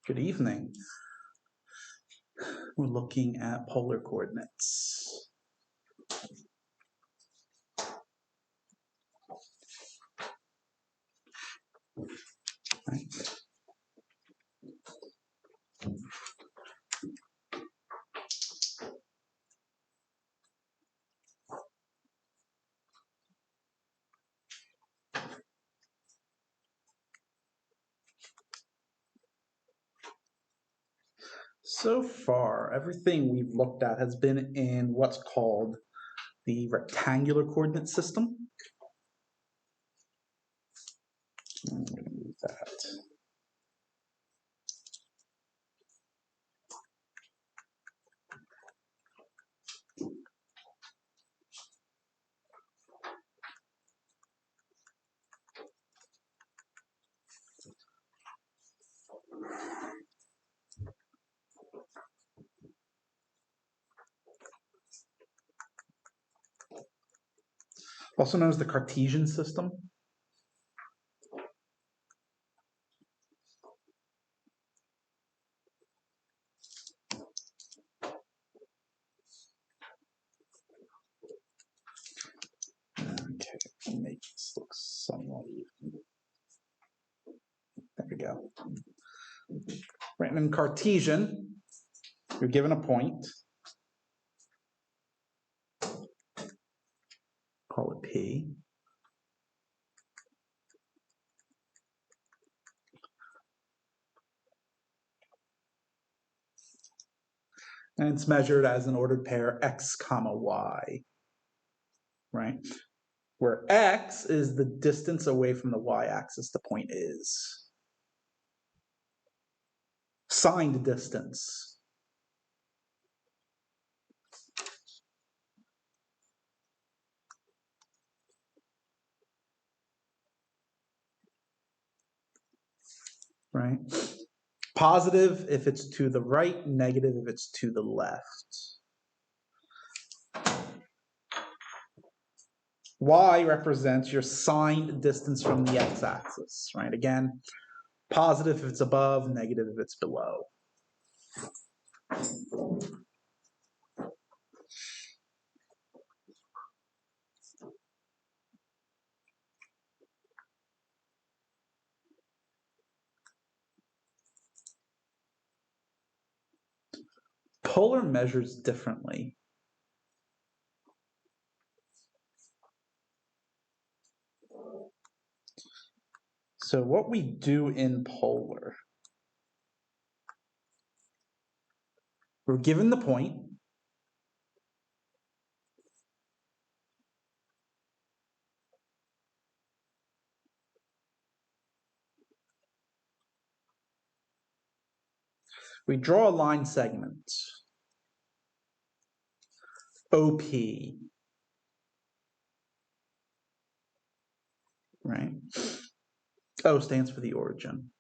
Good evening. We're looking at polar coordinates. Right. So far, everything we've looked at has been in what's called the rectangular coordinate system. I'm going to move that. Also known as the Cartesian system. Okay, make this look somewhat even. There we go. Right, and in Cartesian, you're given a point. Call it P. And it's measured as an ordered pair x comma y, right? Where x is the distance away from the y-axis the point is. Signed distance. Right? Positive if it's to the right, negative if it's to the left. Y represents your signed distance from the x-axis, right? Again, positive if it's above, negative if it's below. Polar measures differently. So what we do in polar, we're given the point, we draw a line segment, OP, right? O stands for the origin.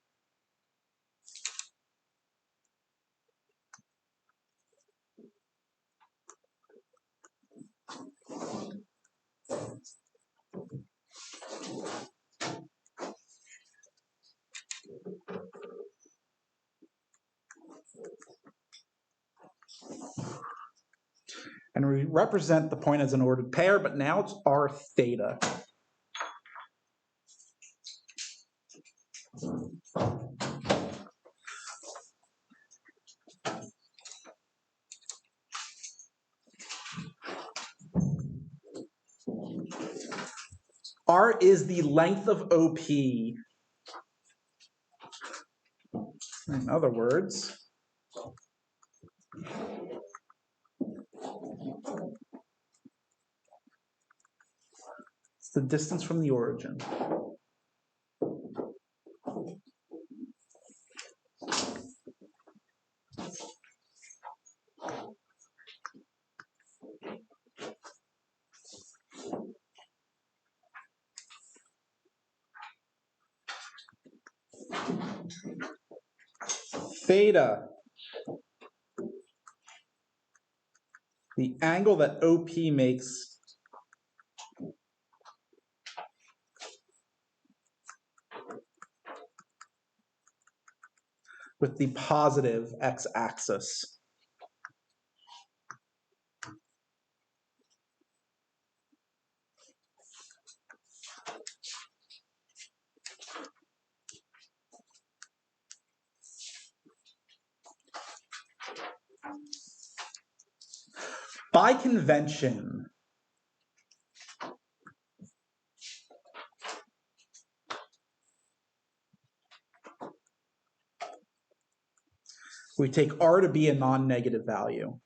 And we represent the point as an ordered pair, but now it's r theta. R is the length of OP. In other words, it's the distance from the origin. Theta, the angle that OP makes with the positive x-axis. By convention, we take r to be a non-negative value.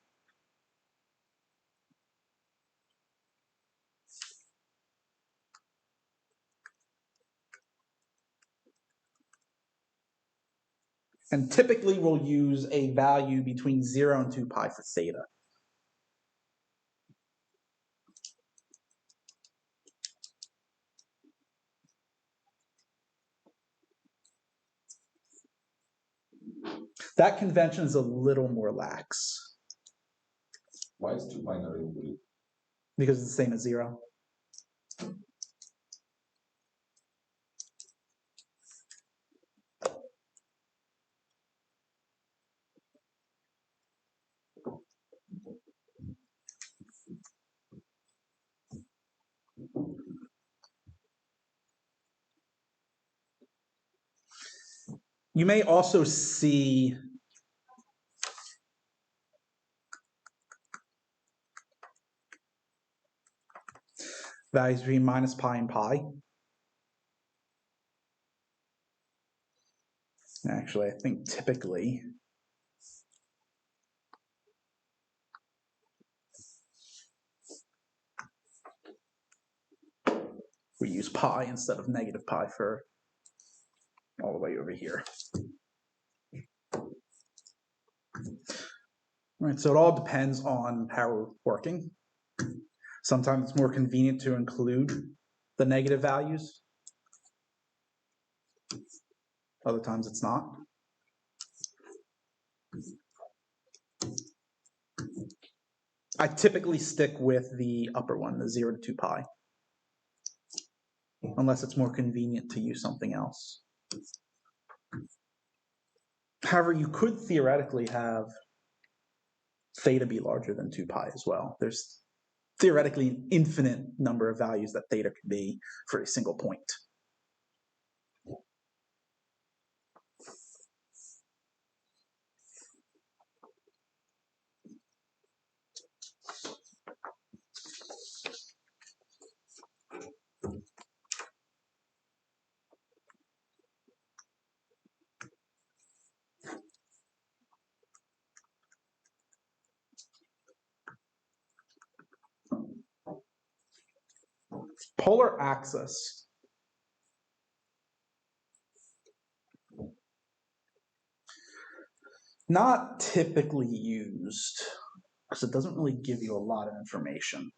And typically we'll use a value between 0 and 2 pi for theta. That convention is a little more lax. Why is 2 pi not included? Because it's the same as 0. You may also see values between minus pi and pi. Actually, I think typically we use pi instead of negative pi for all the way over here. All right, so it all depends on how we're working. Sometimes it's more convenient to include the negative values. Other times it's not. I typically stick with the upper one, the 0 to 2 pi, unless it's more convenient to use something else. However, you could theoretically have theta be larger than 2 pi as well. There's theoretically an infinite number of values that theta could be for a single point. Polar axis. Not typically used because it doesn't really give you a lot of information.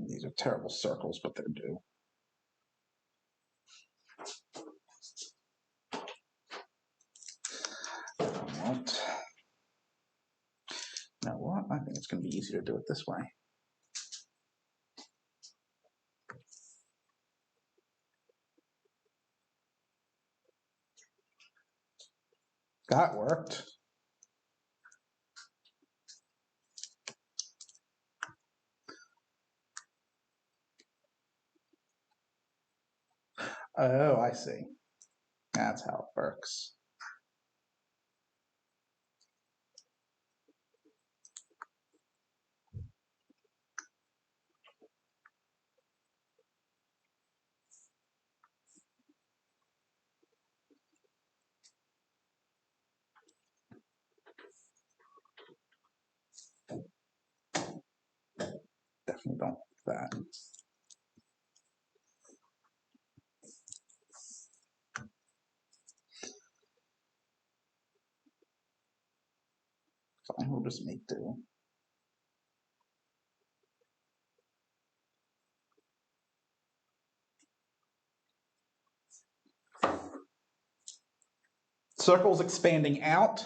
These are terrible circles, but they're due. What? Now what? I think it's going to be easier to do it this way. That worked. Oh, I see. That's how it works. Definitely don't do that. Fine, we'll just make do. Circle's expanding out.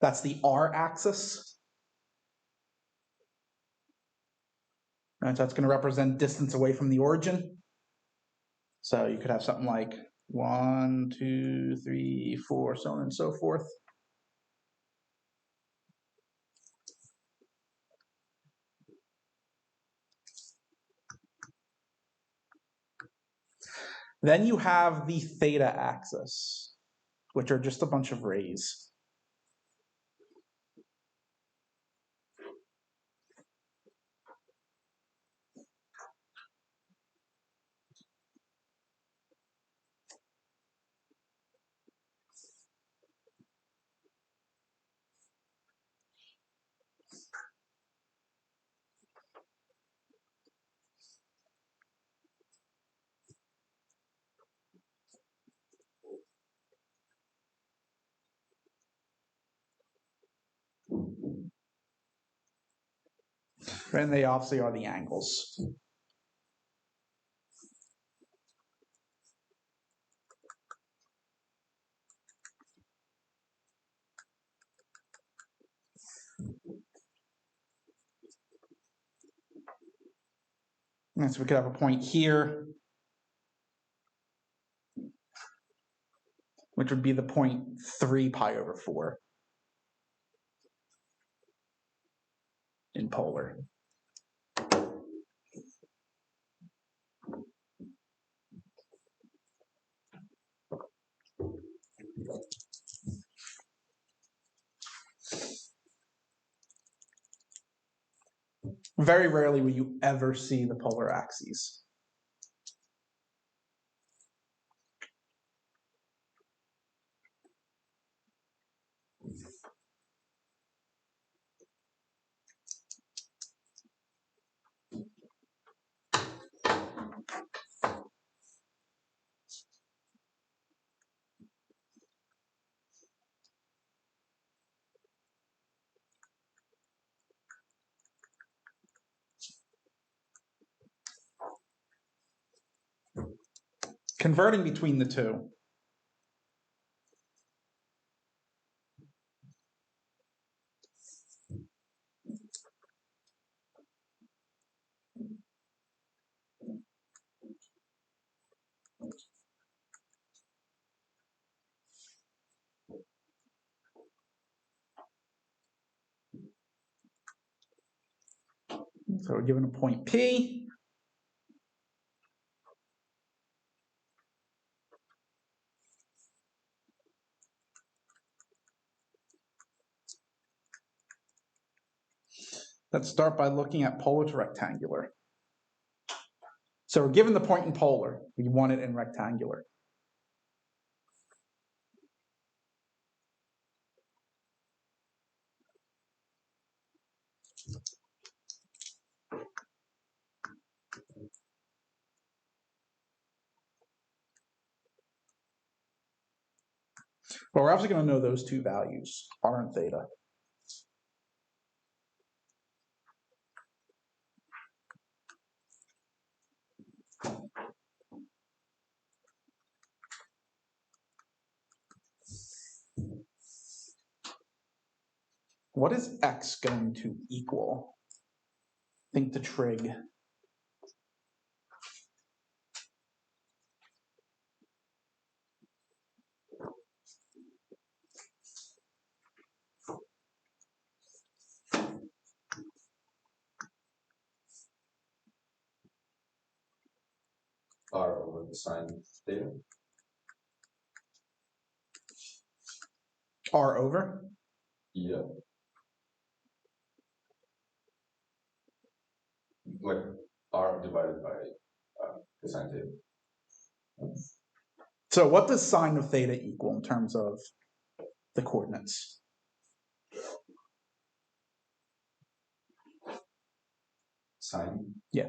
That's the r-axis. Right, so that's going to represent distance away from the origin. So you could have something like 1, 2, 3, 4, so on and so forth. Then you have the theta axis, which are just a bunch of rays. And they obviously are the angles. And so we could have a point here, which would be the point 3 pi over 4 in polar. Very rarely will you ever see the polar axes. Converting between the two. So we're given a point P. Let's start by looking at polar to rectangular. So we're given the point in polar. We want it in rectangular. Well, we're obviously going to know those two values, r and theta. What is x going to equal? Think the trig. R over the sine theta. R over? Yeah. Like R divided by the sine theta. So what does sine of theta equal in terms of the coordinates? Sine? Yeah.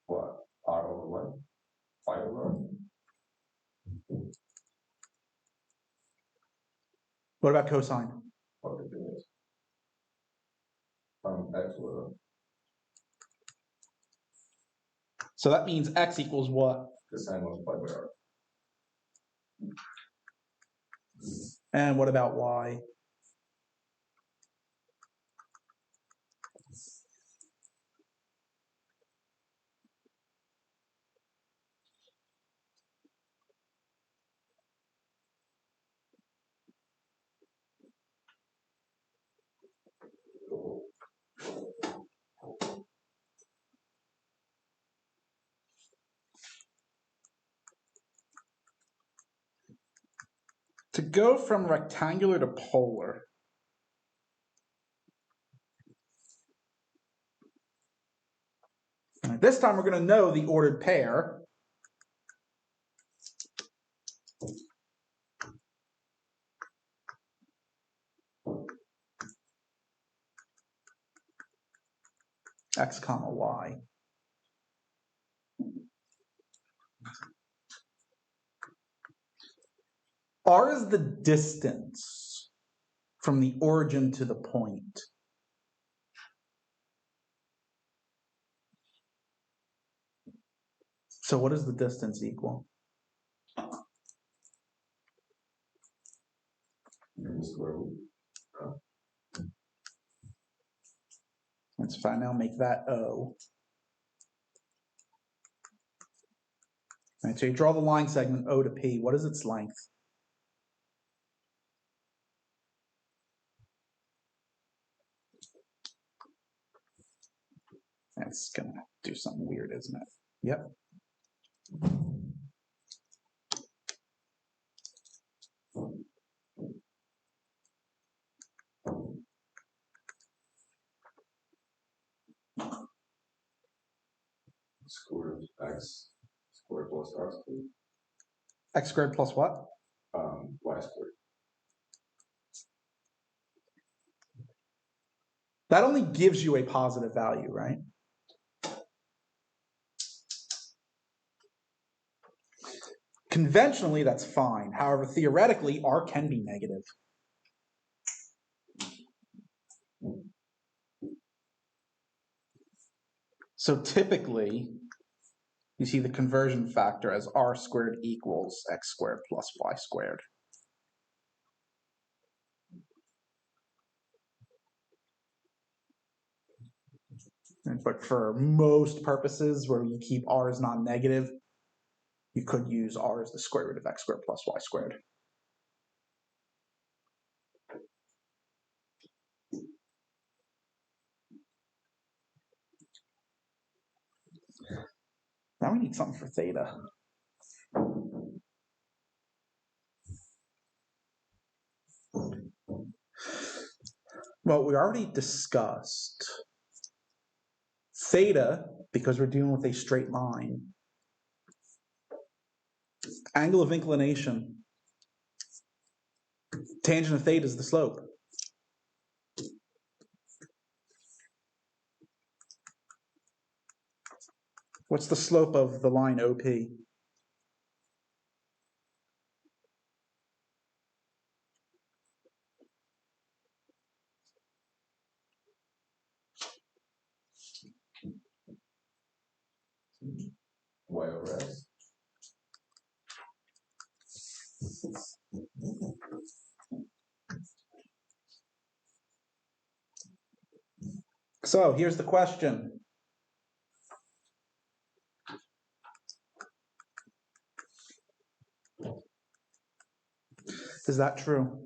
What? R over what? Phi over R? What about cosine? What it is? X over So that means x equals what? the sine multiplied by R. And what about y? To go from rectangular to polar, this time we're going to know the ordered pair. X comma y. R is the distance from the origin to the point. So what does the distance equal? Square root. Let's fine now make that O. All right, so you draw the line segment O to P. What is its length? That's gonna do something weird, isn't it? Yep. Square root of x squared plus r squared. X squared plus what? Y squared. That only gives you a positive value, right? Conventionally, that's fine. However, theoretically, R can be negative. So typically, you see the conversion factor as R squared equals X squared plus Y squared. But for most purposes where you keep R as non-negative, you could use R as the square root of X squared plus Y squared. Now we need something for theta. Well, we already discussed theta, because we're dealing with a straight line. Angle of inclination. Tangent of theta is the slope. What's the slope of the line OP? Y over x. So here's the question. Is that true?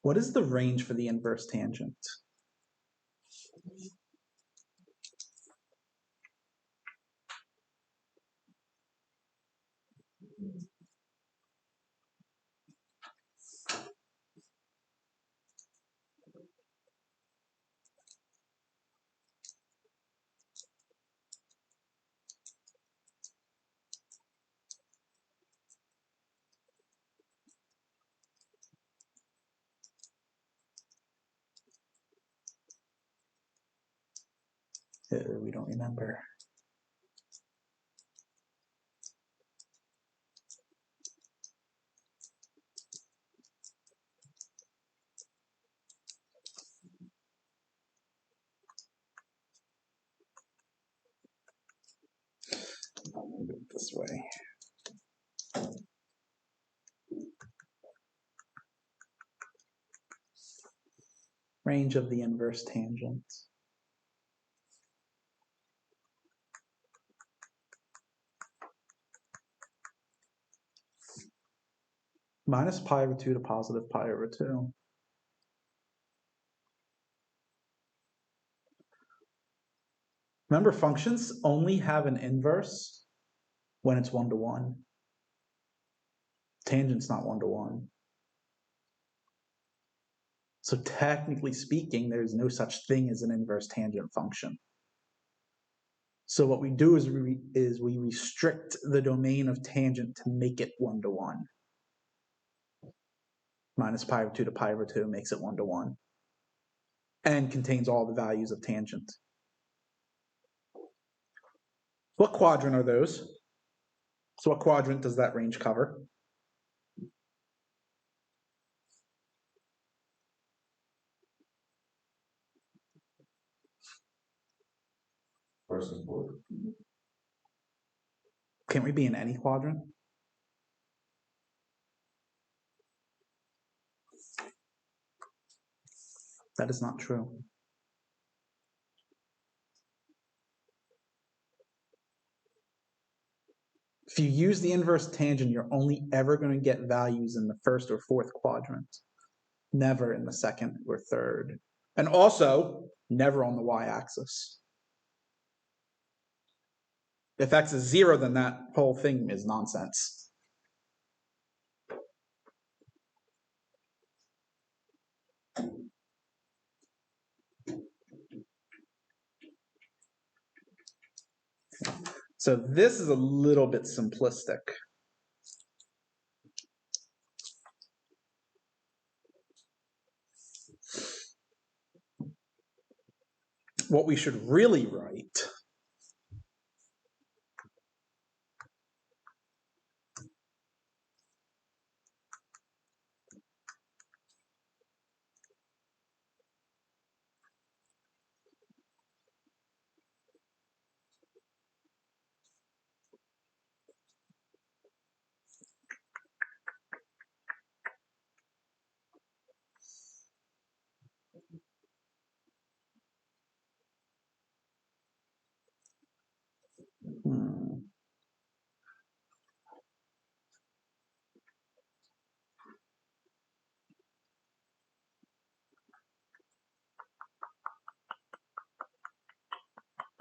What is the range for the inverse tangent? We don't remember. I'll move it this way. Range of the inverse tangent. Minus pi over 2 to positive pi over 2. Remember, functions only have an inverse when it's 1 to 1. Tangent's not 1 to 1. So technically speaking, there's no such thing as an inverse tangent function. So what we do is we restrict the domain of tangent to make it 1 to 1. Minus pi over 2 to pi over 2 makes it 1 to 1. And contains all the values of tangent. What quadrant are those? So what quadrant does that range cover? First and fourth. Can't we be in any quadrant? That is not true. If you use the inverse tangent, you're only ever going to get values in the first or fourth quadrant, never in the second or third. And also, never on the y-axis. If x is 0, then that whole thing is nonsense. So this is a little bit simplistic. What we should really write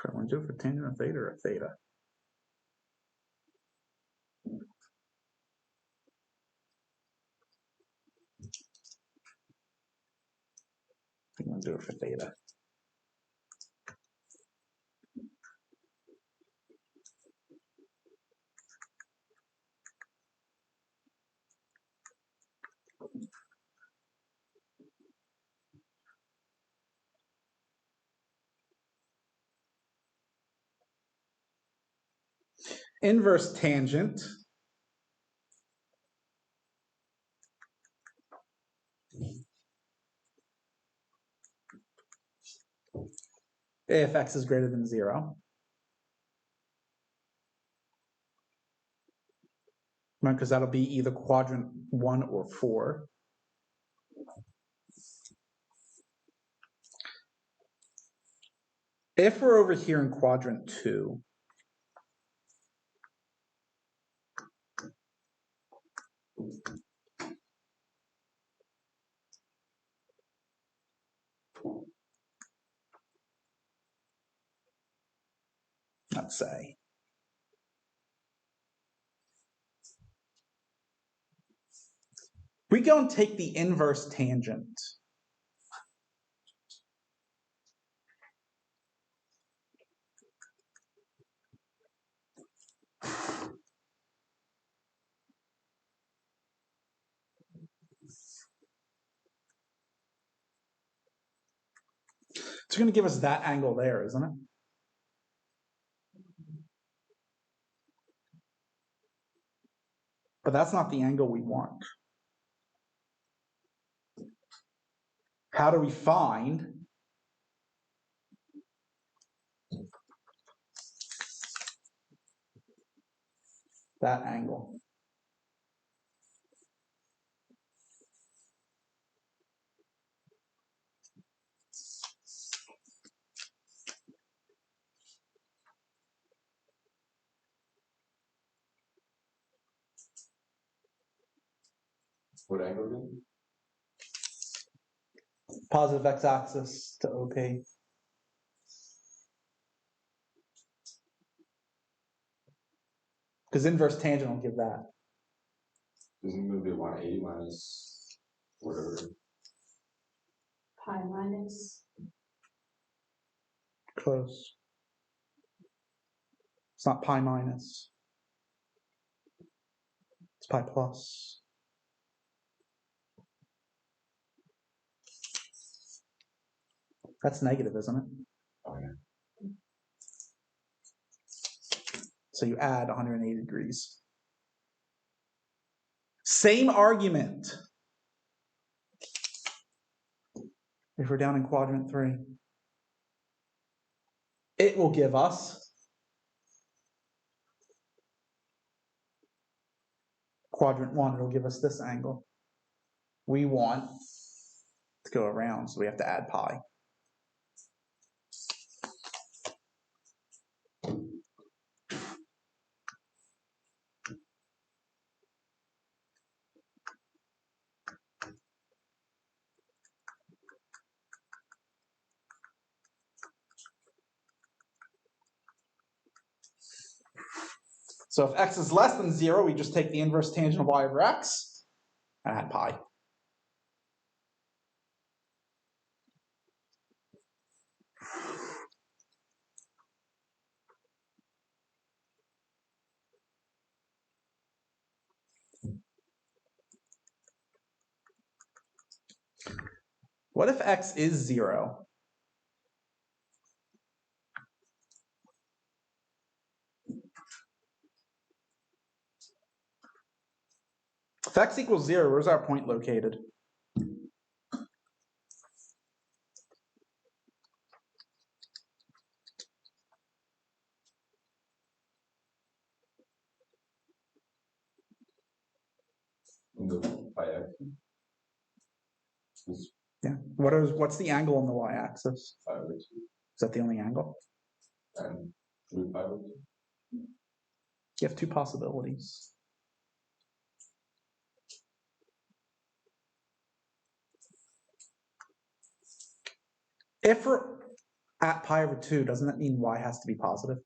I want to do it for tangent of theta or theta. I'm going to do it for theta. Inverse tangent if x is greater than 0. Right, because that'll be either quadrant 1 or 4. If we're over here in quadrant 2, let's say, we go and take the inverse tangent. It's going to give us that angle there, isn't it? But that's not the angle we want. How do we find that angle? What angle again? Positive x-axis to OP. Because inverse tangent will give that. Isn't it gonna be 180 minus whatever? Pi minus, Close. It's not pi minus. It's pi plus. That's negative, isn't it? Oh, yeah. So you add 180 degrees. Same argument. If we're down in quadrant 3. It will give us quadrant 1, it'll give us this angle. We want to go around, so we have to add pi. So if x is less than 0, we just take the inverse tangent of y over x and add pi. What if x is 0? If x equals 0, where's our point located? In the pi axis. It's Yeah. What's the angle on the y-axis? 5/2 Is that the only angle? and 3/2. You have two possibilities. If we're at pi over 2, doesn't that mean y has to be positive?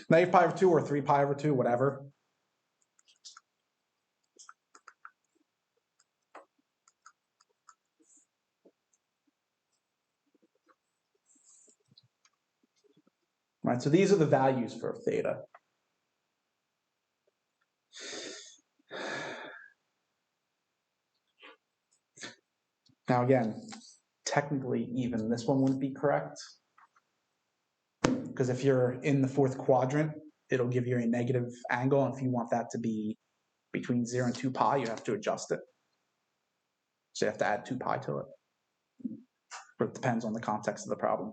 Negative pi over 2 or 3 pi over 2, whatever. Right, so these are the values for theta. Now again, technically even this one wouldn't be correct. Because if you're in the fourth quadrant, it'll give you a negative angle. And if you want that to be between 0 and 2 pi, you have to adjust it. So you have to add 2 pi to it. But it depends on the context of the problem.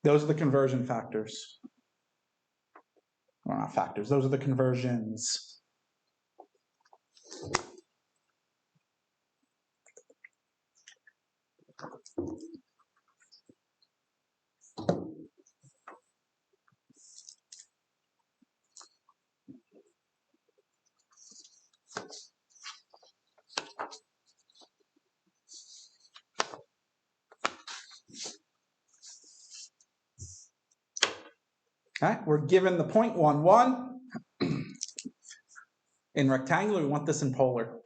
Those are the conversion factors. Well, not factors, those are the conversions. Okay, we're given the point 1, 1. In rectangular, we want this in polar.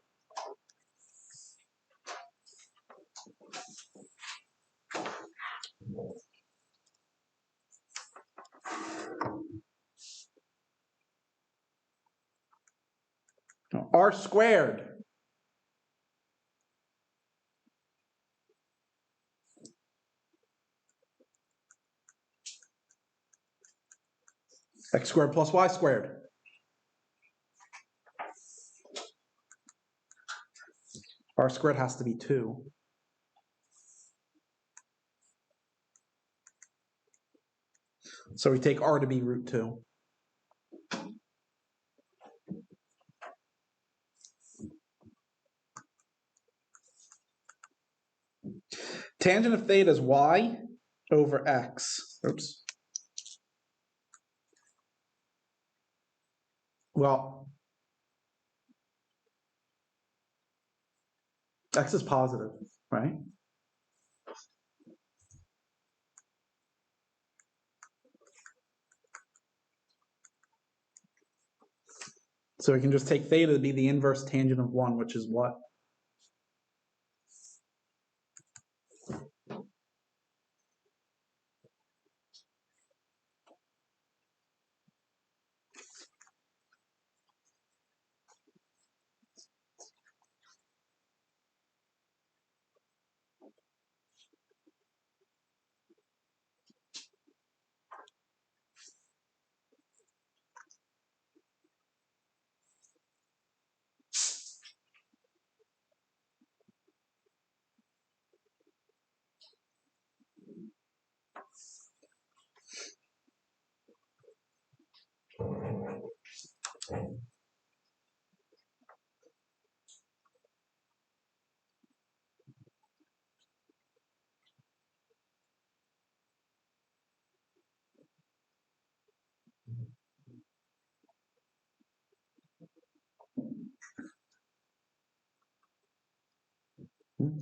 Now, r squared. X squared plus y squared. R squared has to be 2. So we take r to be root 2. Tangent of theta is y over x. Oops. Well, x is positive, right? So we can just take theta to be the inverse tangent of 1, which is what?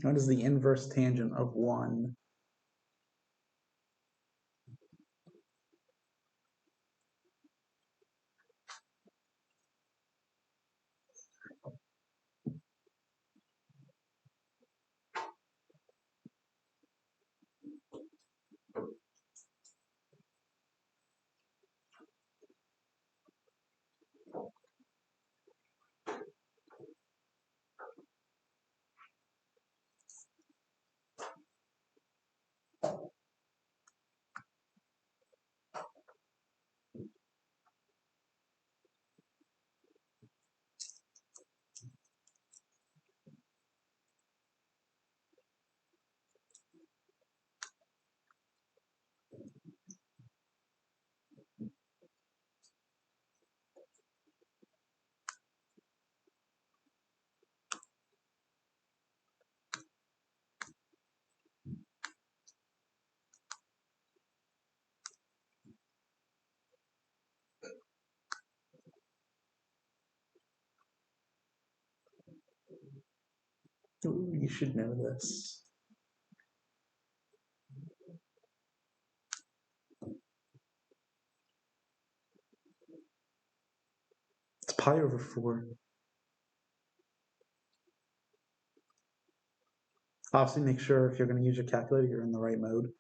What is the inverse tangent of 1? Ooh, you should know this. It's pi over 4. Obviously, make sure if you're going to use your calculator, you're in the right mode.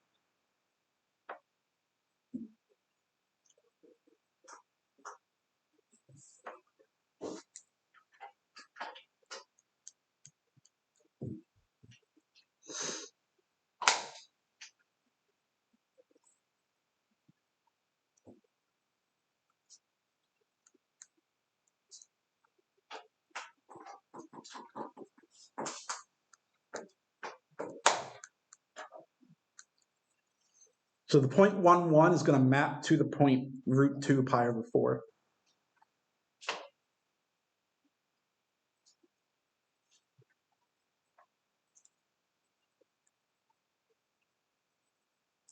So the point 1, 1 is going to map to the point root 2 pi over 4.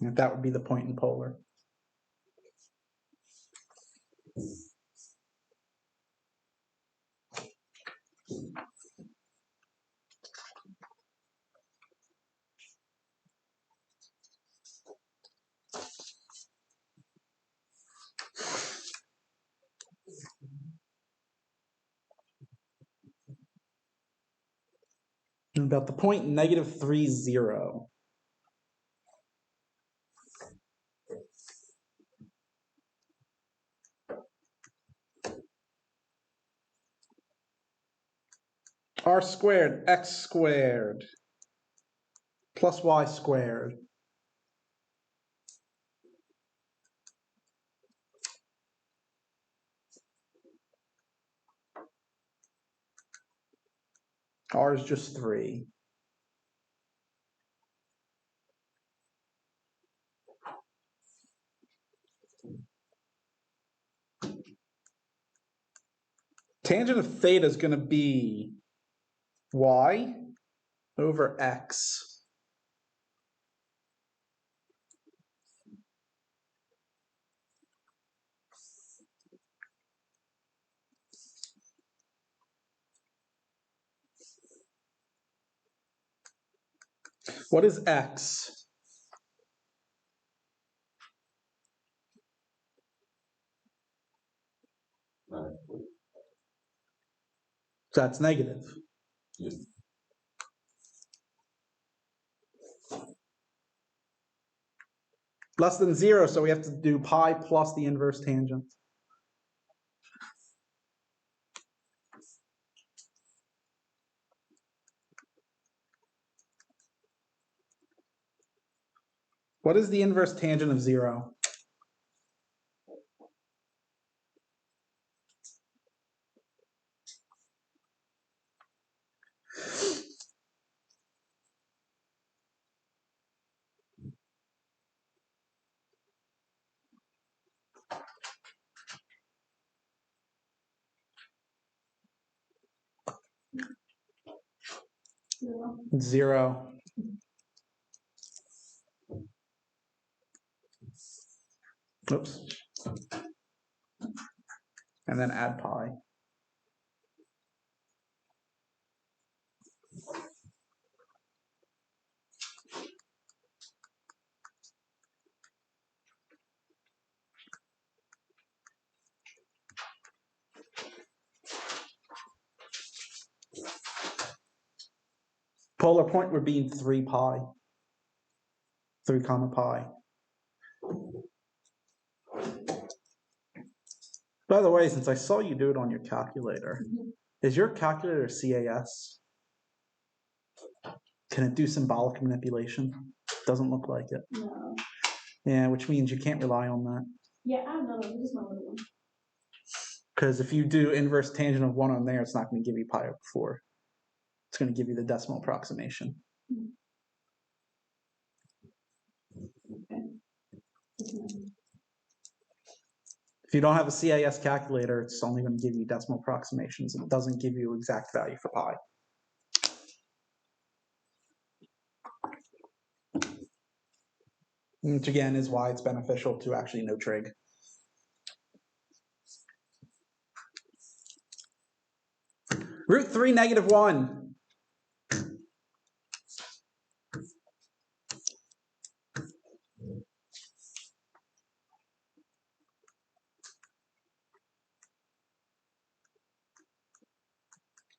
And that would be the point in polar. about the point -3, 0. R squared, x squared, plus y squared. R is just 3. Tangent of theta is going to be y over x. What is x? That's negative. Yes. Less than 0, so we have to do pi plus the inverse tangent. What is the inverse tangent of 0? Zero. 0. Oops. And then add pi. Polar point would be 3 pi. 3 comma pi. By the way, since I saw you do it on your calculator, is your calculator CAS? Can it do symbolic manipulation? Doesn't look like it. No. Yeah, which means you can't rely on that. Yeah, I know. This is my little one. Because if you do inverse tangent of 1 on there, it's not going to give you pi over 4. It's going to give you the decimal approximation. Okay. If you don't have a CAS calculator, it's only going to give you decimal approximations. It doesn't give you exact value for pi. Which again is why it's beneficial to actually know trig. Root 3 -1.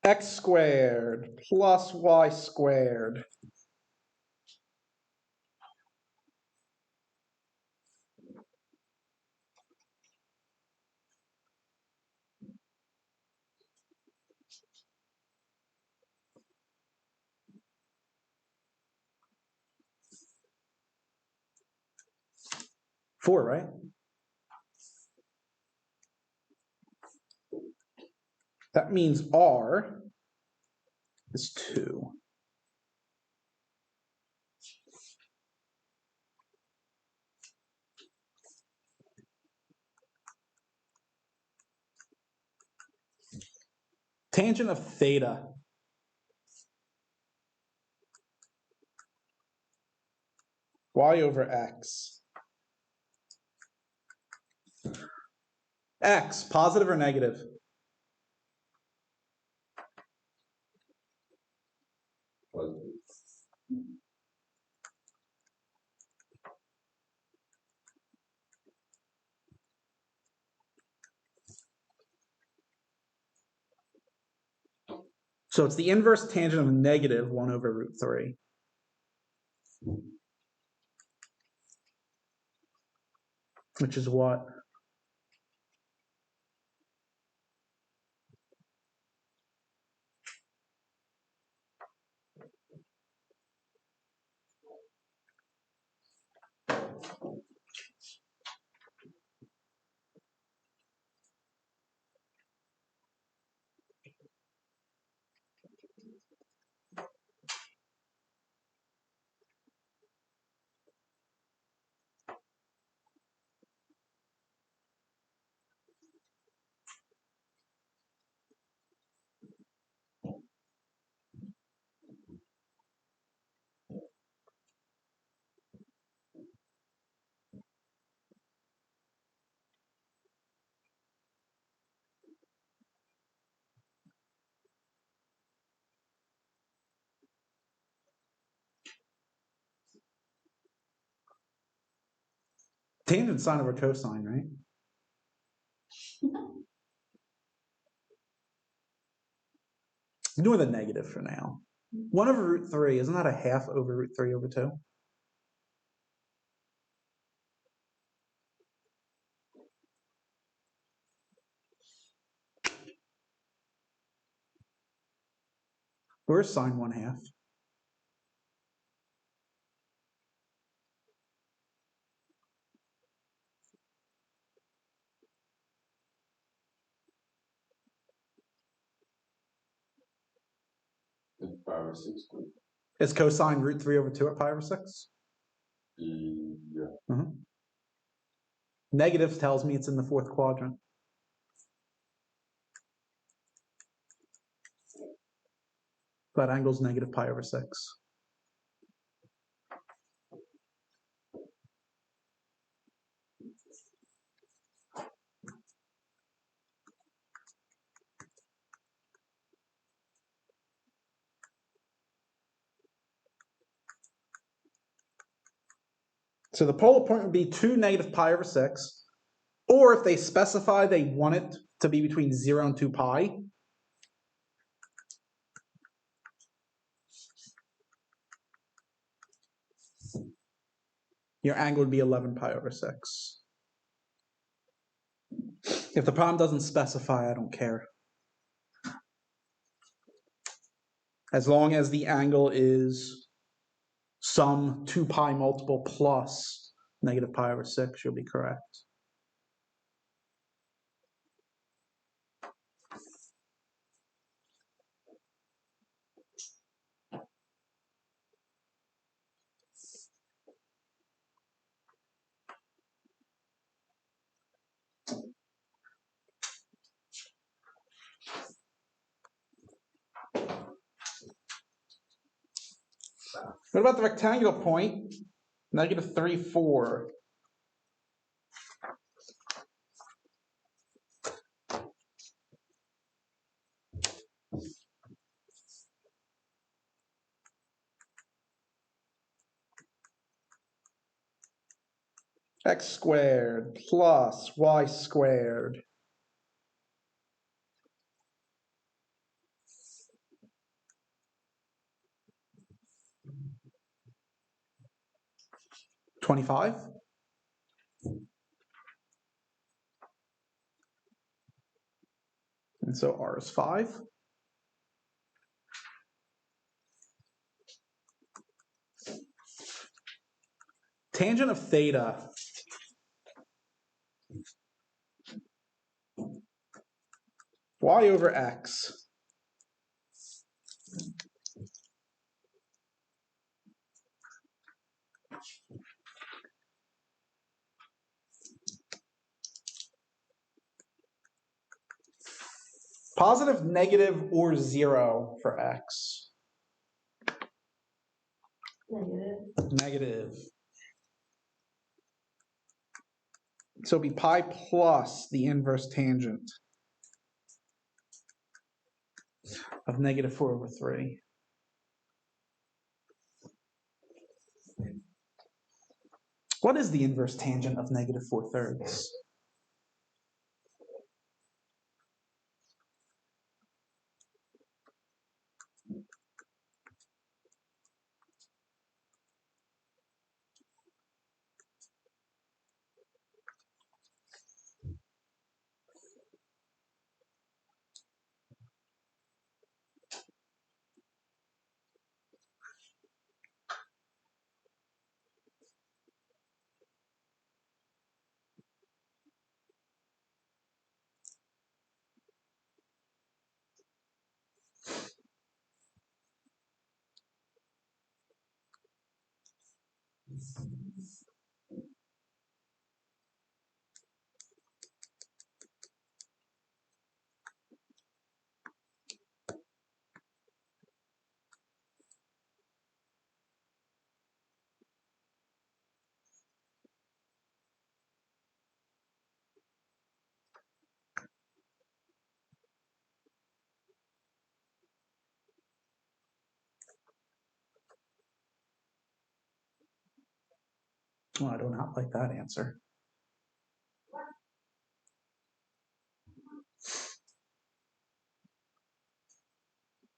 X squared plus y squared. Four, right? That means R is 2. Tangent of theta. Y over x. X, positive or negative? Well, So it's the inverse tangent of negative 1 over root 3. Which is what? Tangent sine over cosine, right? Ignore the negative for now. 1 over root 3, isn't that a half over root 3 over 2? Where's sine 1/2? It's 5 or 6. Is cosine root 3 over 2 at pi over 6? Yeah. Negative tells me it's in the fourth quadrant. That angle's negative pi over 6. So the polar point would be 2 negative pi over 6. Or if they specify they want it to be between 0 and 2 pi, your angle would be 11 pi over 6. If the problem doesn't specify, I don't care. As long as the angle is some 2 pi multiple plus negative pi over 6, you'll be correct. What about the rectangular point? Negative 3, 4. X squared plus y squared. $25. And so r is 5. Tangent of theta. Y over x. Positive, negative, or 0 for x. Negative. Negative. So it'd be pi plus the inverse tangent of negative 4 over 3. What is the inverse tangent of negative 4/3? Oh, I do not like that answer.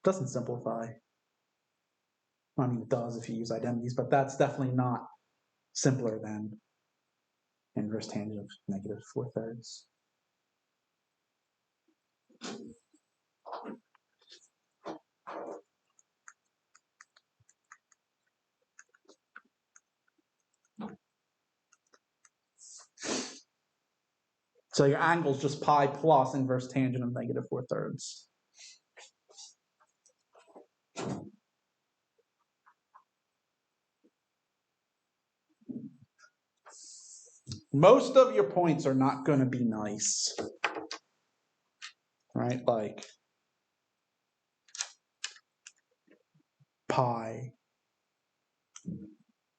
Doesn't simplify. I mean, it does if you use identities, but that's definitely not simpler than inverse tangent of -4/3. So your angle is just pi plus inverse tangent of -4/3. Most of your points are not going to be nice, right? Like pi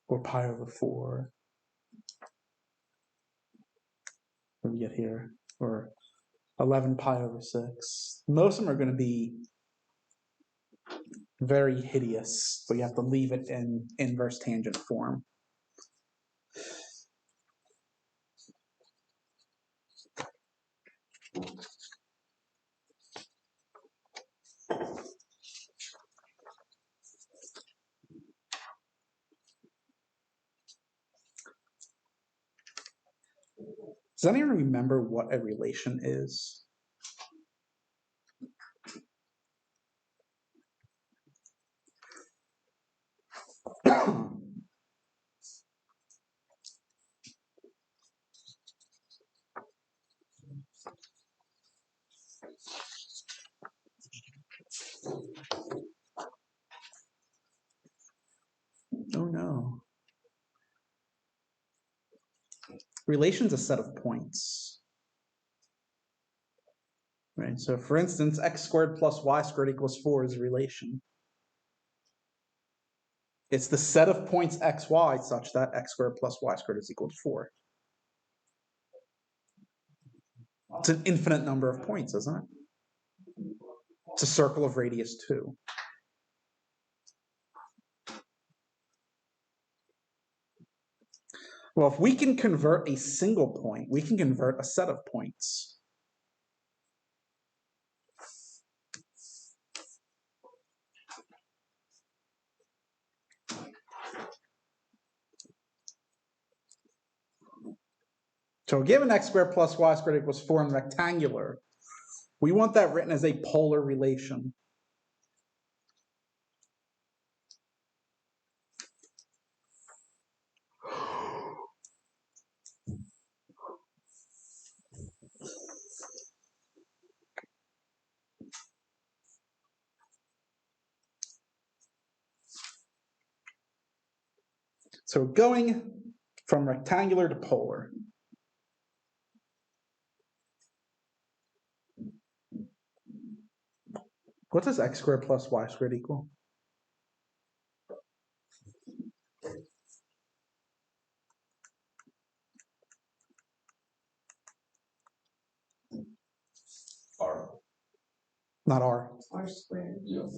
or pi over 4. What do we get here? Or 11 pi over 6. Most of them are going to be very hideous, but you have to leave it in inverse tangent form. Does anyone remember what a relation is? Oh no. Relation's a set of points. Right. So for instance, x squared plus y squared equals 4 is a relation. It's the set of points xy such that x squared plus y squared is equal to 4. It's an infinite number of points, isn't it? It's a circle of radius 2. Well, if we can convert a single point, we can convert a set of points. So given x squared plus y squared equals 4 in rectangular, we want that written as a polar relation. So going from rectangular to polar. What does x squared plus y squared equal? R. Not r. R squared. Yeah.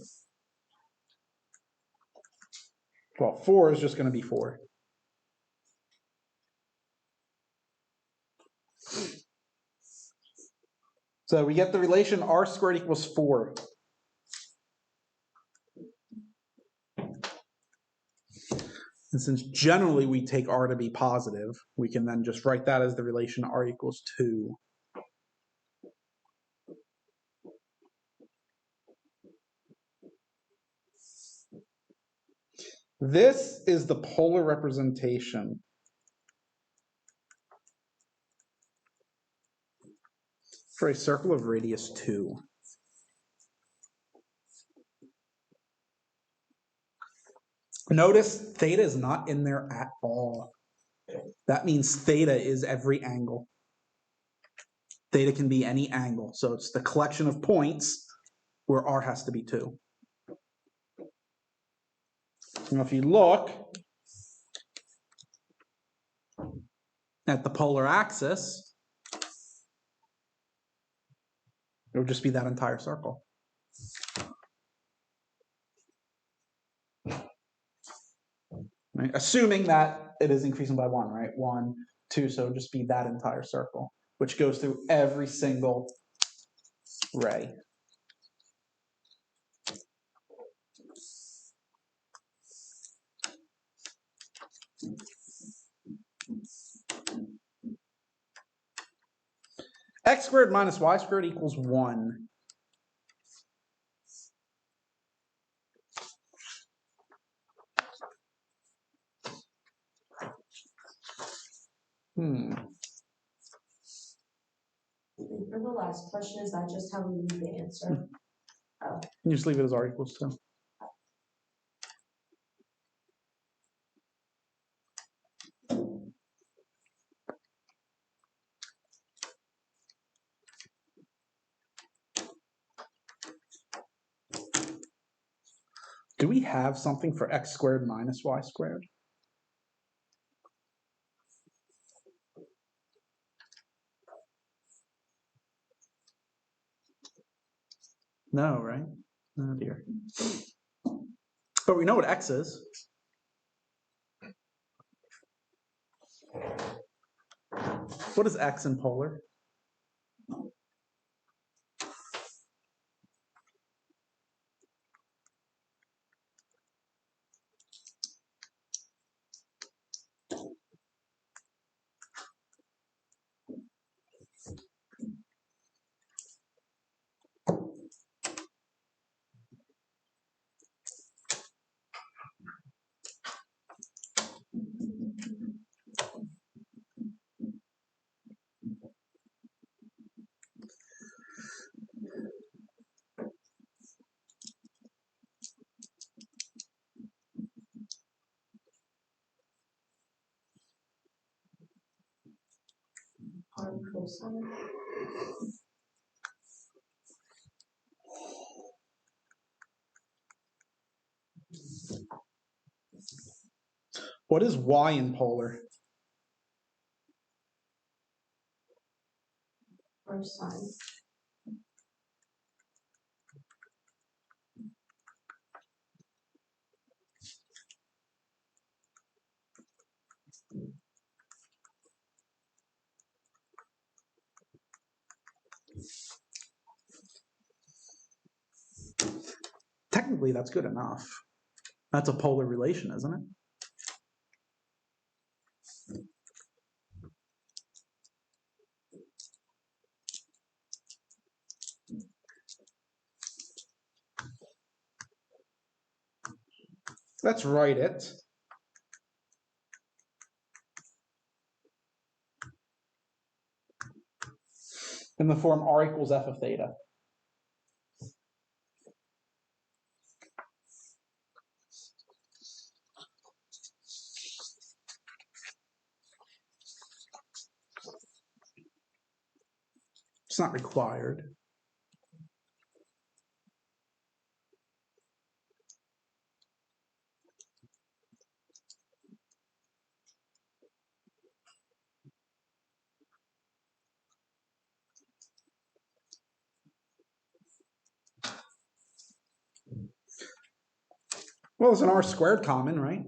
Well, 4 is just going to be 4. So we get the relation r squared equals 4. And since generally we take r to be positive, we can then just write that as the relation r equals 2. This is the polar representation for a circle of radius 2. Notice theta is not in there at all. That means theta is every angle. Theta can be any angle. So it's the collection of points where r has to be 2. Now if you look at the polar axis, it would just be that entire circle. Right? Assuming that it is increasing by 1, right? 1, 2, so it would just be that entire circle, which goes through every single ray. X squared minus y squared equals 1. For the last question, is that just how we need the answer? You just leave it as r equals 2. Do we have something for x squared minus y squared? No, right? Oh dear. But we know what x is. What is x in polar? R cosine. What is y in polar? R sine. Technically, that's good enough. That's a polar relation, isn't it? Let's write it. In the form r equals f of theta. It's not required. Well, there's an r squared common, right?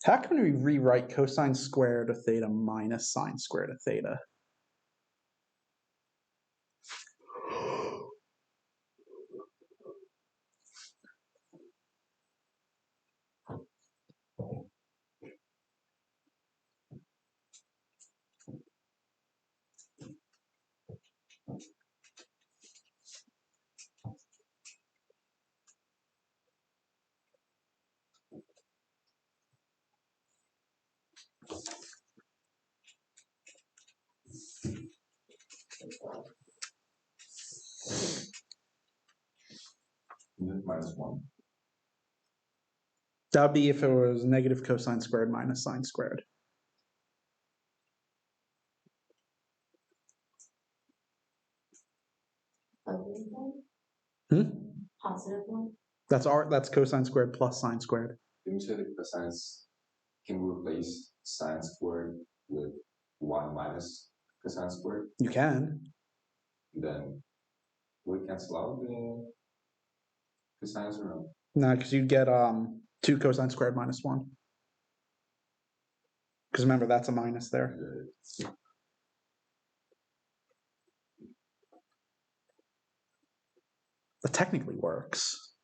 How can we rewrite cosine squared of theta minus sine squared of theta? minus 1. That would be if it was negative cosine squared minus sine squared. Ugly one, Hmm? positive one. That's cosine squared plus sine squared. Didn't you say the cosines can replace sine squared with 1 minus cosine squared? You can. Then we cancel out the cosines or no? No, because you'd get 2 cosine squared minus 1. Because remember, that's a minus there. That technically works,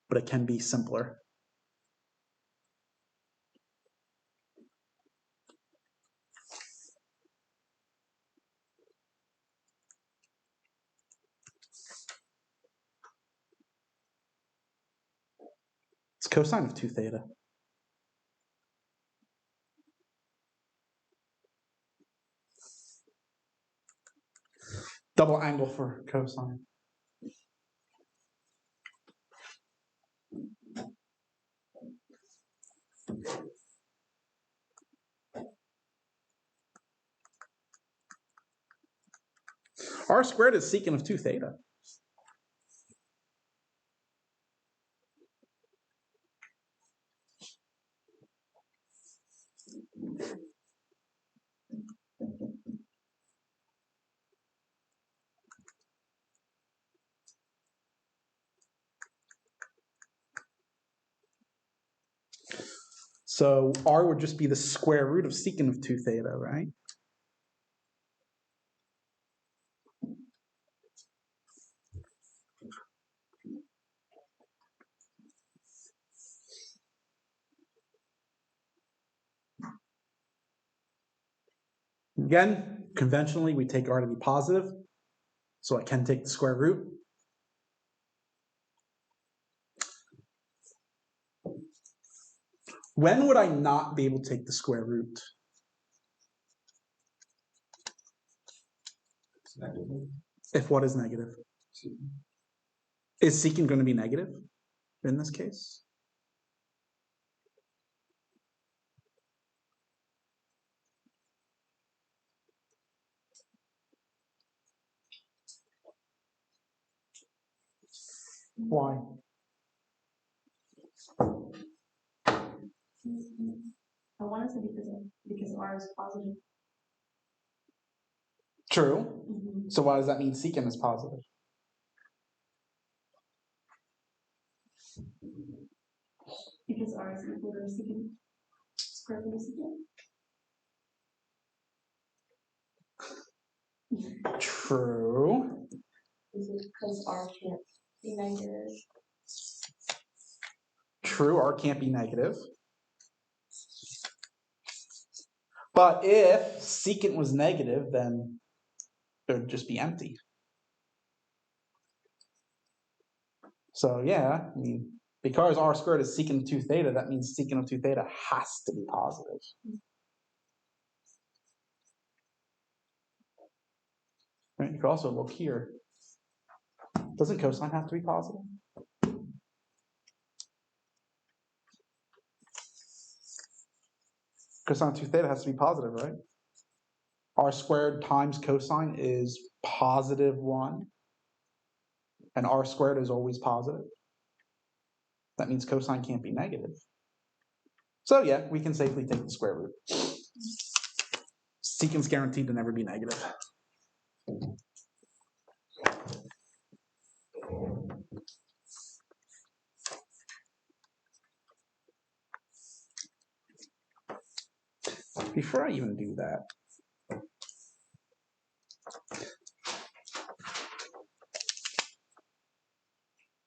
but it can be simpler. It's cosine of 2 theta. Double angle for cosine. R squared is secant of 2 theta. So R would just be the square root of secant of 2 theta, right? Again, conventionally, we take R to be positive, so I can take the square root. When would I not be able to take the square root? It's negative. If what is negative? See, Is secant going to be negative in this case? Why? I want to say because R is positive. True. So why does that mean secant is positive? Because R is equal to secant square root of secant. True. Is it because R can't be negative? True, R can't be negative. But if secant was negative, then it would just be empty. So yeah, I mean, because R squared is secant of 2 theta, that means secant of 2 theta has to be positive. Right, you could also look here. Doesn't cosine have to be positive? Cosine of 2 theta has to be positive, right? R squared times cosine is positive 1. And R squared is always positive. That means cosine can't be negative. So yeah, we can safely take the square root. Secant's guaranteed to never be negative. Before I even do that,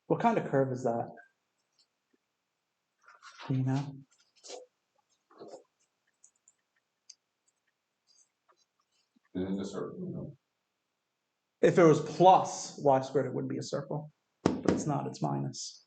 what kind of curve is that? Do you know? isn't the circle, no? If it was plus y squared, it would be a circle. But it's not, it's minus.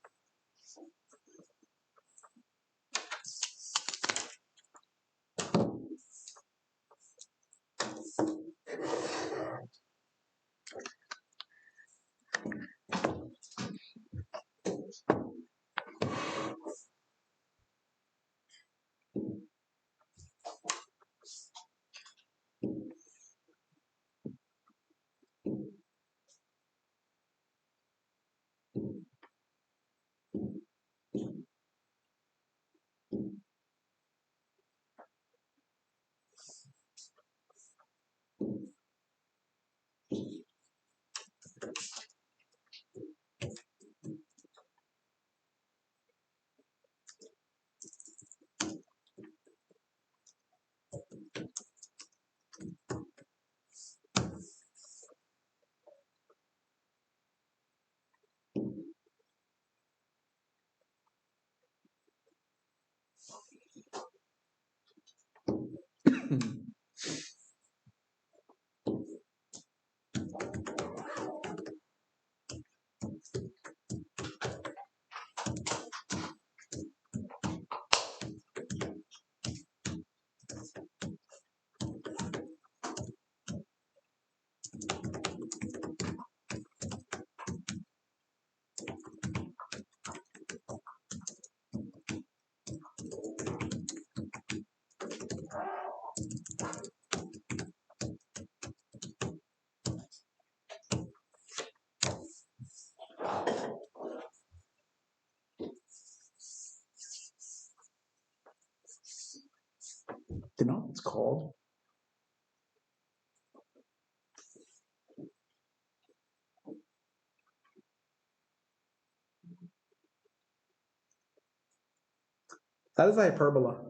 Do you know what it's called? That is a hyperbola.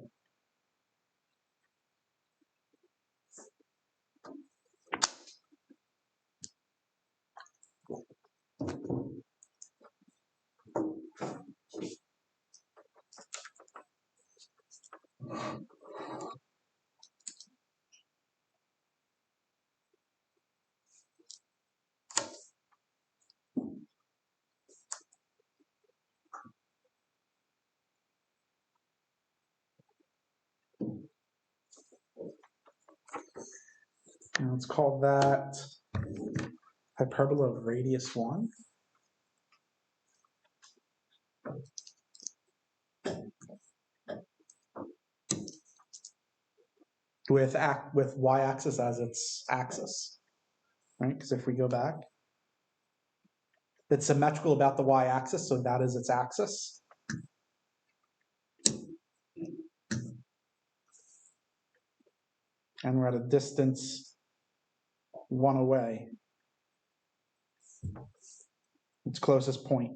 And let's call that hyperbola of radius 1. With y-axis as its axis, right? Because if we go back, it's symmetrical about the y-axis, so that is its axis. And we're at a distance 1 away. Its closest point.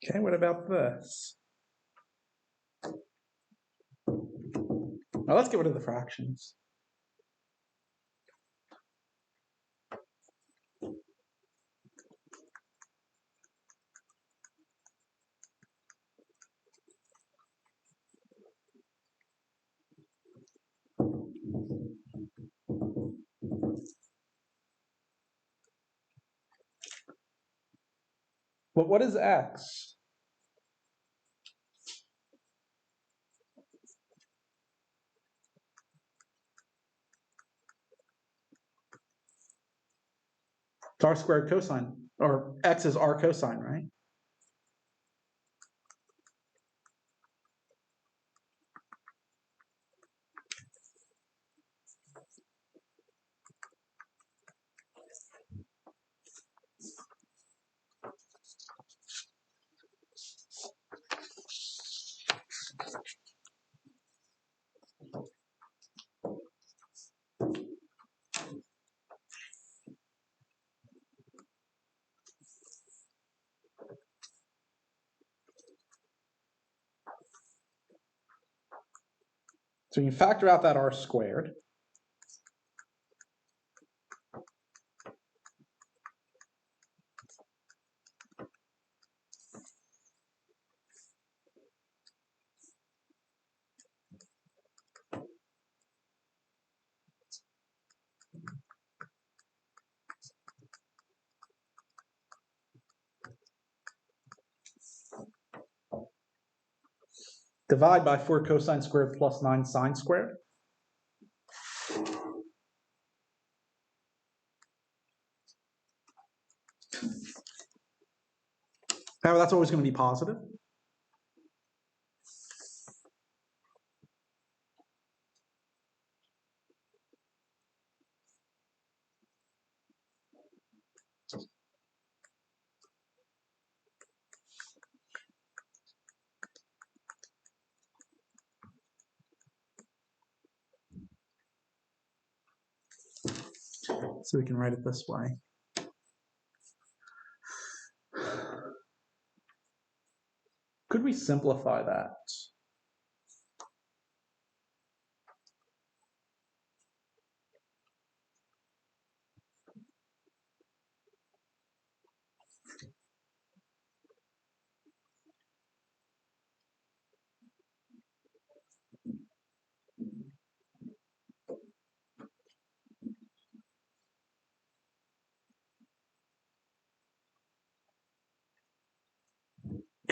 Okay, what about this? Now let's get rid of the fractions. But what is x? It's r squared cosine, or x is r cosine, right? So you factor out that r squared. Divide by 4 cosine squared plus 9 sine squared. Now that's always going to be positive. So we can write it this way. Could we simplify that?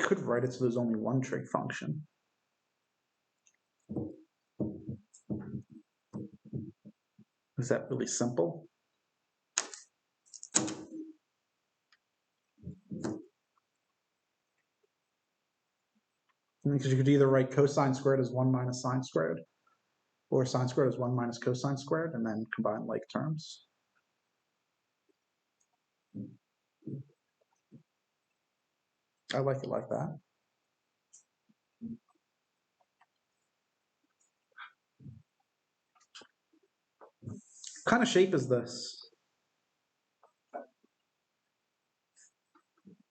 could write it so there's only one trig function. Is that really simple? Because you could either write cosine squared as 1 minus sine squared, or sine squared as 1 minus cosine squared, and then combine like terms. I like it like that. What kind of shape is this?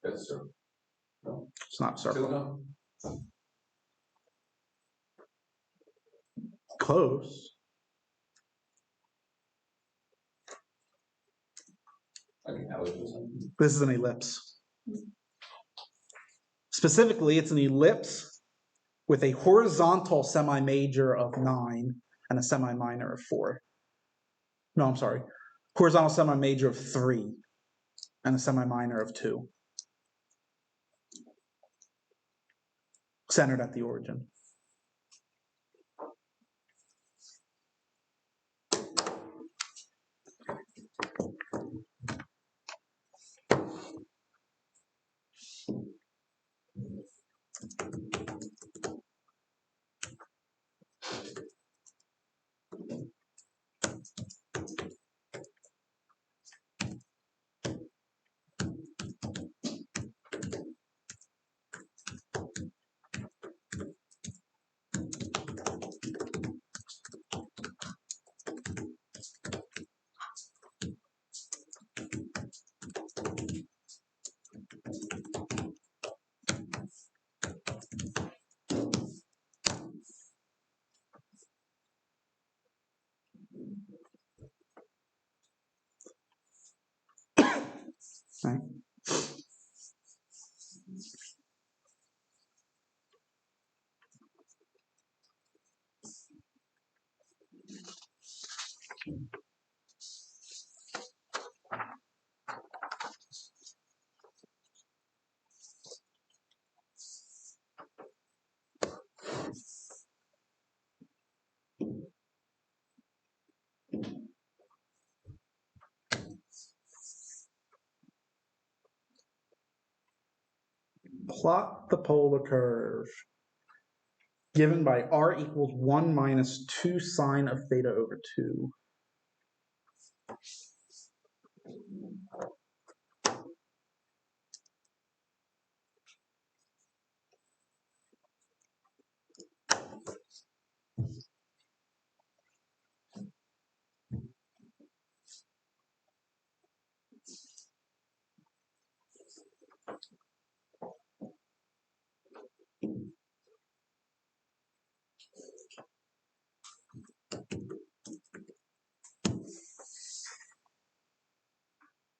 That's true. No. It's not a circle. Still no. Close. Like an ellipse or something. This is an ellipse. Specifically, it's an ellipse with a horizontal semi-major of 9 and a semi-minor of 4. No, I'm sorry. Horizontal semi-major of 3 and a semi-minor of 2. Centered at the origin. Right. Plot the polar curve given by r equals 1 minus 2 sine of theta over 2.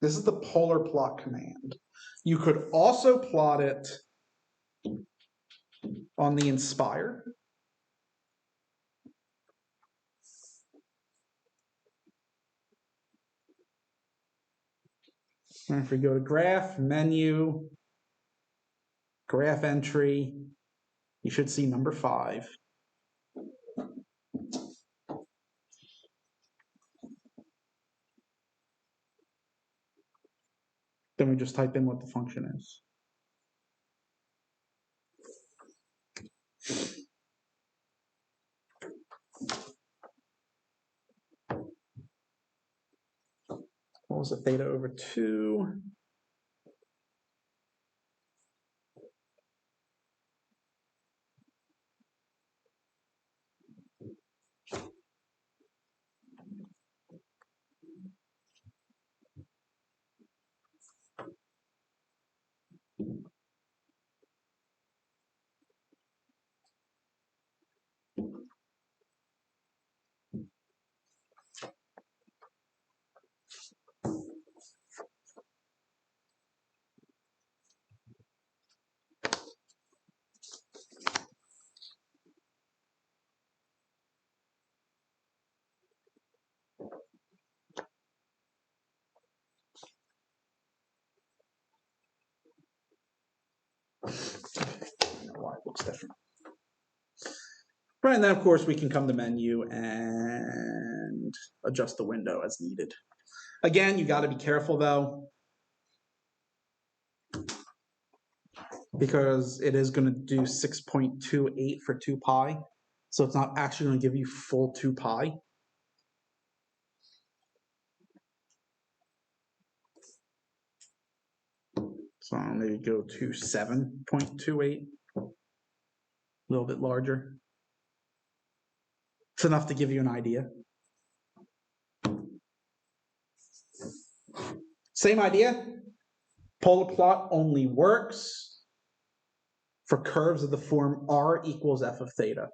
This is the polar plot command. You could also plot it on the Inspire. And if we go to graph, menu, graph entry, you should see number 5. Then we just type in what the function is. What was it, theta over 2? looks different. Right, and then of course we can come to menu and adjust the window as needed. Again, you got to be careful though, because it is going to do 6.28 for 2 pi. So it's not actually going to give you full 2 pi. So I'll maybe go to 7.28, a little bit larger. It's enough to give you an idea. Same idea. Polar plot only works for curves of the form r equals f of theta.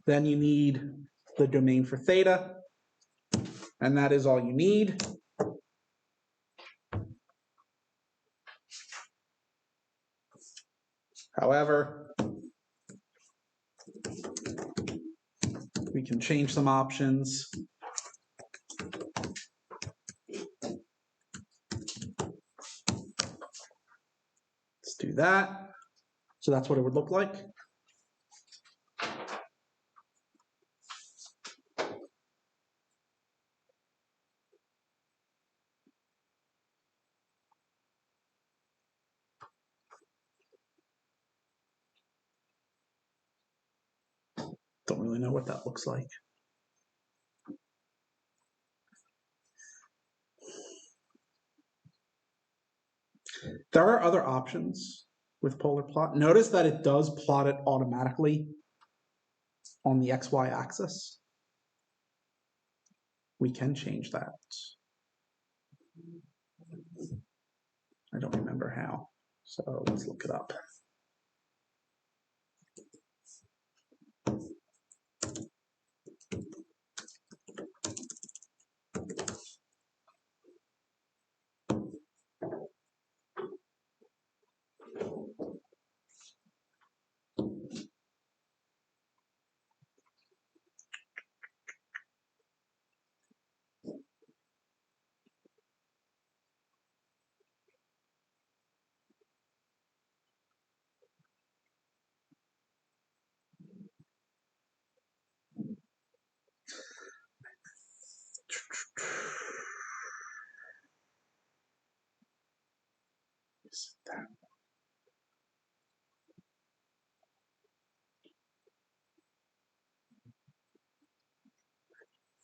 Then you need the domain for theta, and that is all you need. However, we can change some options. Let's do that. So that's what it would look like. Don't really know what that looks like. There are other options with polar plot. Notice that it does plot it automatically on the XY axis. We can change that. I don't remember how, so let's look it up.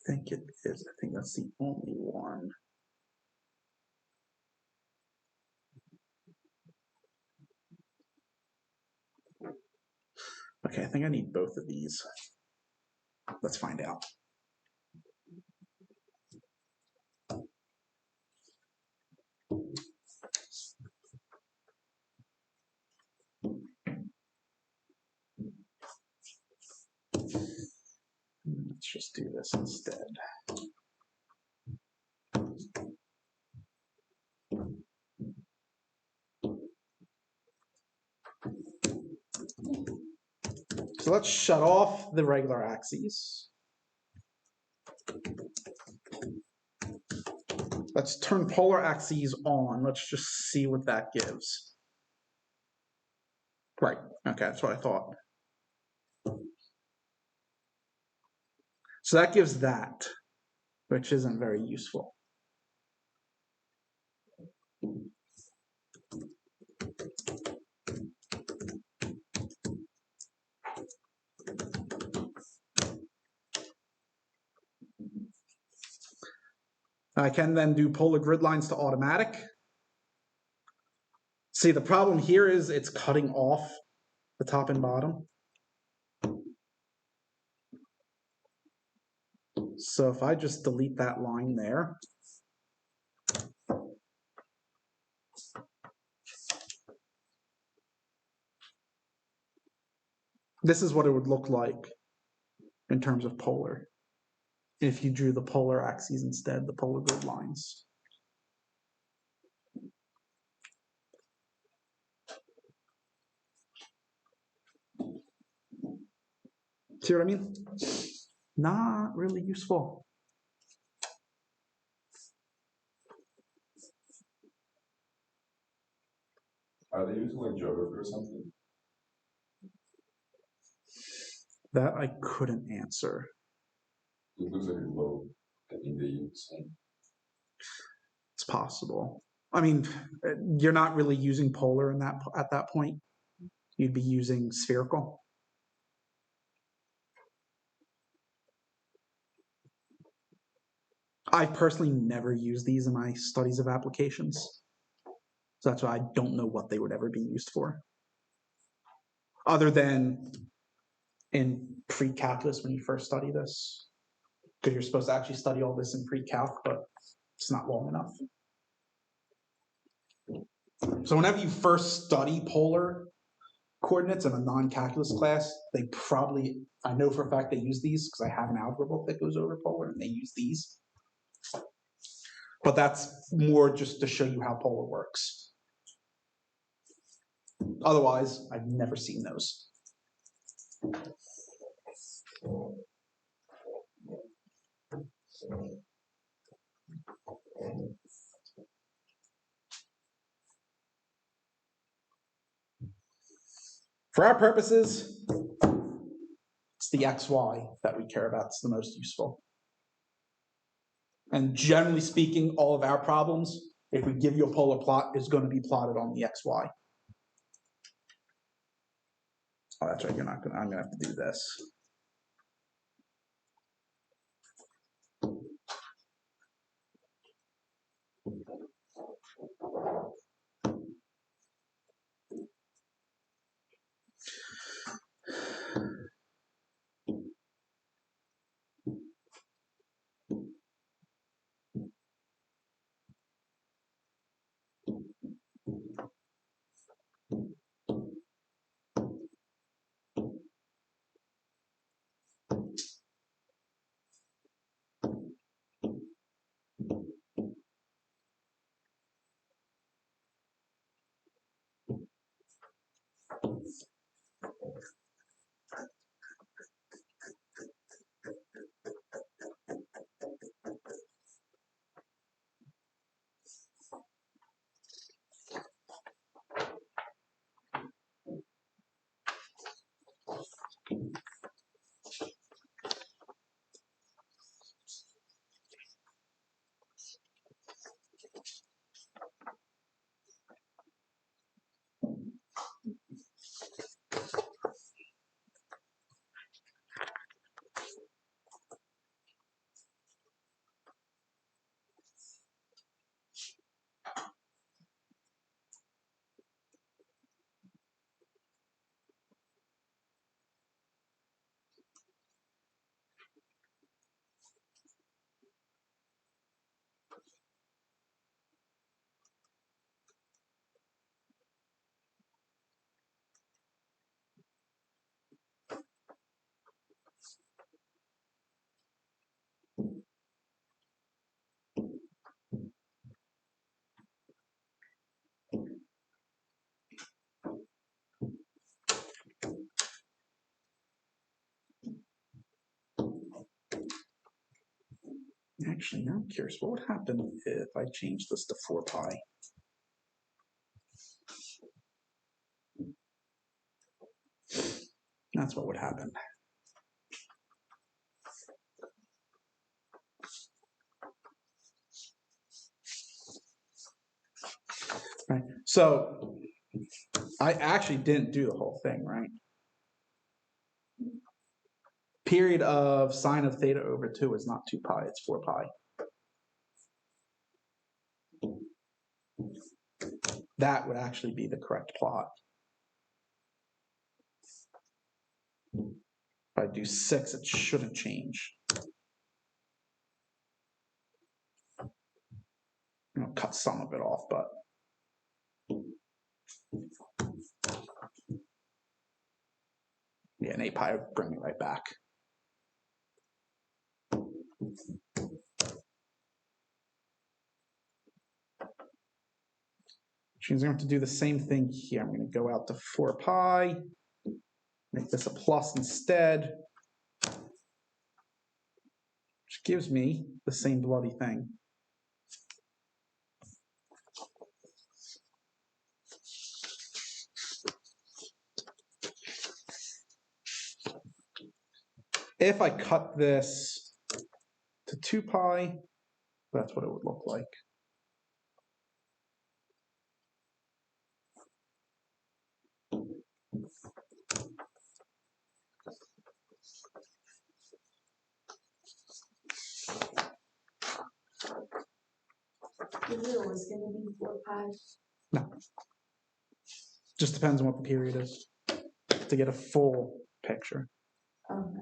I think it is. I think that's the only one. Okay, I think I need both of these. Let's find out. Let's just do this instead. So let's shut off the regular axes. Let's turn polar axes on. Let's just see what that gives. Right, okay, that's what I thought. So that gives that, which isn't very useful. I can then do polar grid lines to automatic. See, the problem here is it's cutting off the top and bottom. So if I just delete that line there, this is what it would look like in terms of polar. If you drew the polar axes instead, the polar grid lines. See what I mean? Not really useful. Are they using like geography or something? That I couldn't answer. It looks like a globe. I think they use the same. It's possible. I mean, you're not really using polar in that at that point. You'd be using spherical. I personally never used these in my studies of applications. So that's why I don't know what they would ever be used for. Other than in pre-calculus when you first study this. Because you're supposed to actually study all this in pre-calc, but it's not long enough. So whenever you first study polar coordinates in a non-calculus class, they probably, I know for a fact they use these because I have an algebra book that goes over polar and they use these. But that's more just to show you how polar works. Otherwise, I've never seen those. For our purposes, it's the XY that we care about. It's the most useful. And generally speaking, all of our problems, if we give you a polar plot, is going to be plotted on the XY. Oh, that's right. You're not going to, I'm going to have to do this. Actually, now I'm curious, what would happen if I change this to 4 pi? That's what would happen. Right. So I actually didn't do the whole thing, right? Period of sine of theta over 2 is not 2 pi, it's 4 pi. That would actually be the correct plot. If I do 6, it shouldn't change. I'll cut some of it off, but yeah, an 8 pi would bring me right back. Which means I'm going to have to do the same thing here. I'm going to go out to 4 pi, make this a plus instead. gives me the same bloody thing. If I cut this to 2 pi, that's what it would look like. The middle is gonna be 4 pi. Just depends on what the period is to get a full picture. Okay.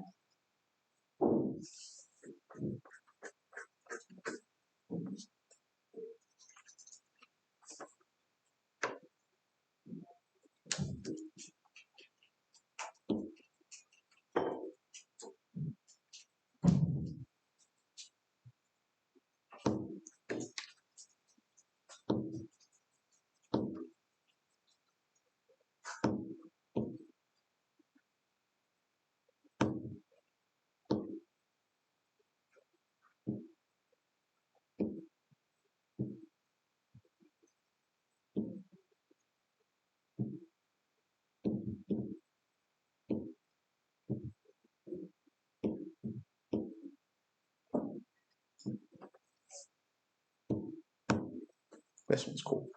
This one's cool.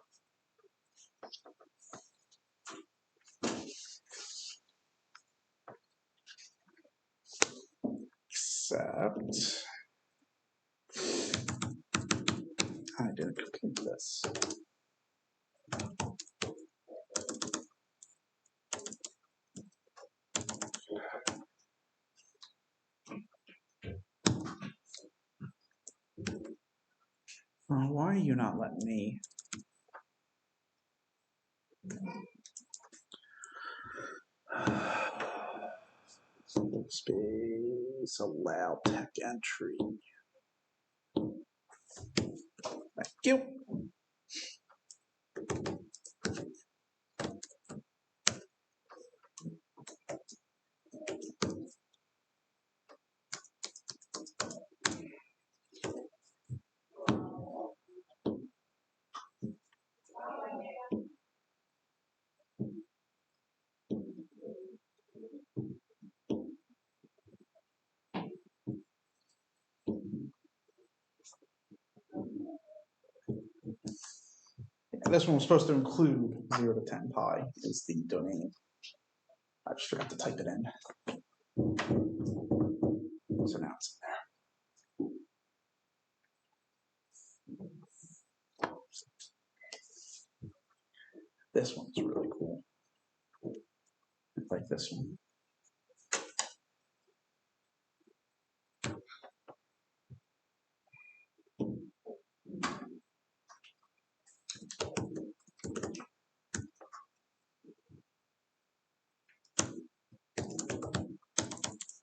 Except I didn't complete this. Why are you not letting me? Space, allow tech entry. Thank you. This one was supposed to include 0 to 10 pi is the domain. I just forgot to type it in. So now it's in there. This one's really cool. I like this one.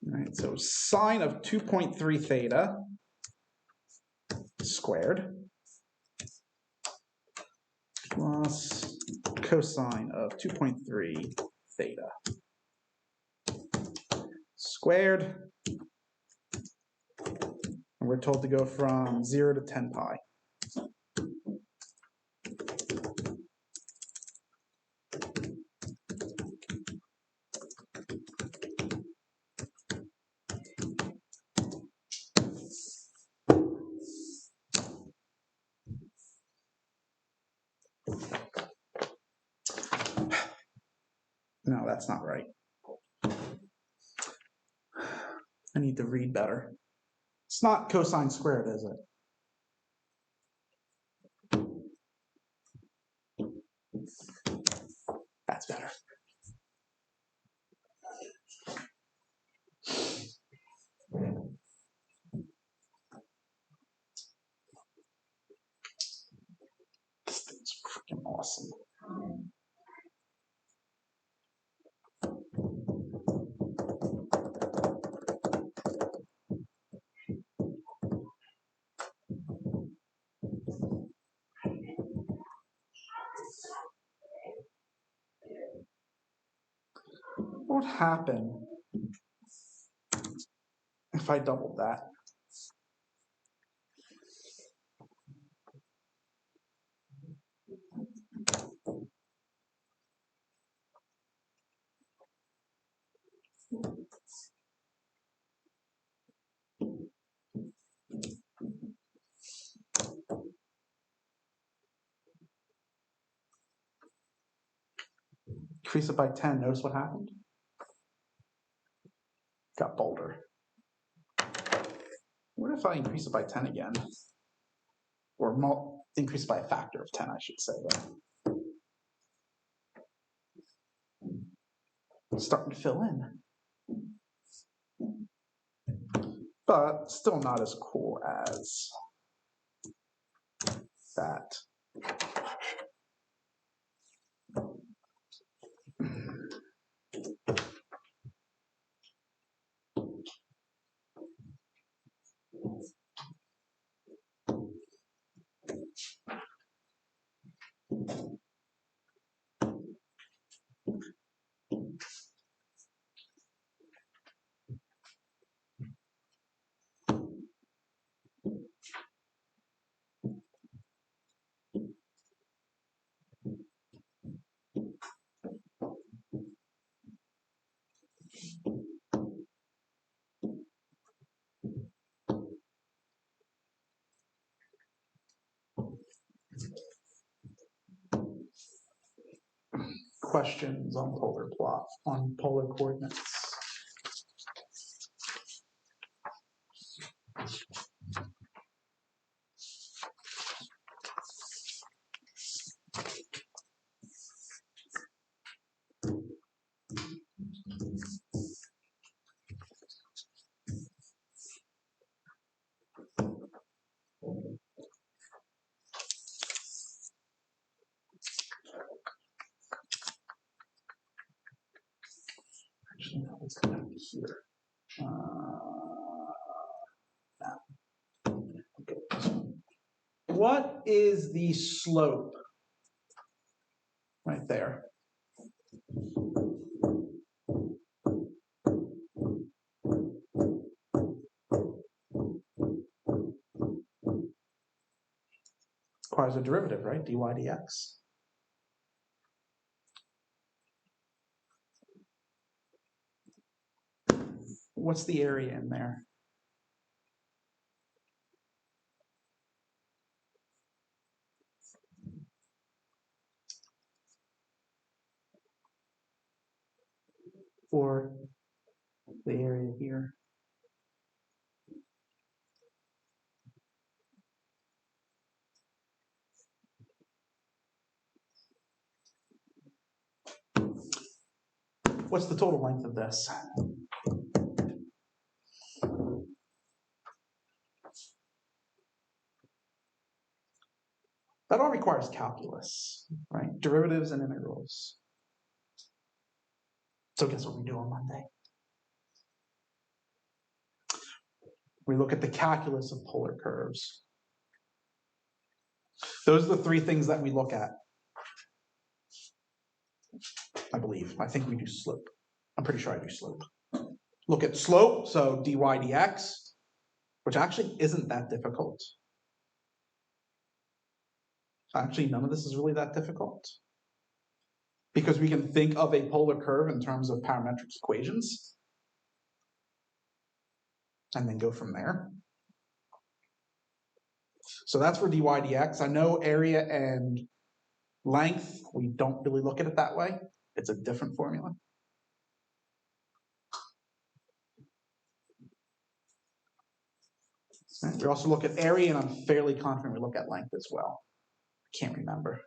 All right, so sine of 2.3 theta squared plus cosine of 2.3 theta squared. And we're told to go from 0 to 10 pi. No, that's not right. I need to read better. It's not cosine squared, is it? That's better. This thing's freaking awesome. What would happen if I doubled that? Increase it by 10, notice what happened? Got bolder. What if I increase it by 10 again? Or increase it by a factor of 10, I should say. It's starting to fill in. But still not as cool as that. Questions on polar plot, on polar coordinates. Actually, no, let's go down to here. Okay. What is the slope right there? Requires a derivative, right? dy dx. What's the area in there? For the area here. What's the total length of this? That all requires calculus, right? Derivatives and integrals. So guess what we do on Monday? We look at the calculus of polar curves. Those are the three things that we look at. I believe. I think we do slope. I'm pretty sure I do slope. Look at slope, so dy dx, which actually isn't that difficult. Actually, none of this is really that difficult. Because we can think of a polar curve in terms of parametric equations. And then go from there. So that's for dy dx. I know area and length, we don't really look at it that way. It's a different formula. Right. We also look at area, and I'm fairly confident we look at length as well. I can't remember.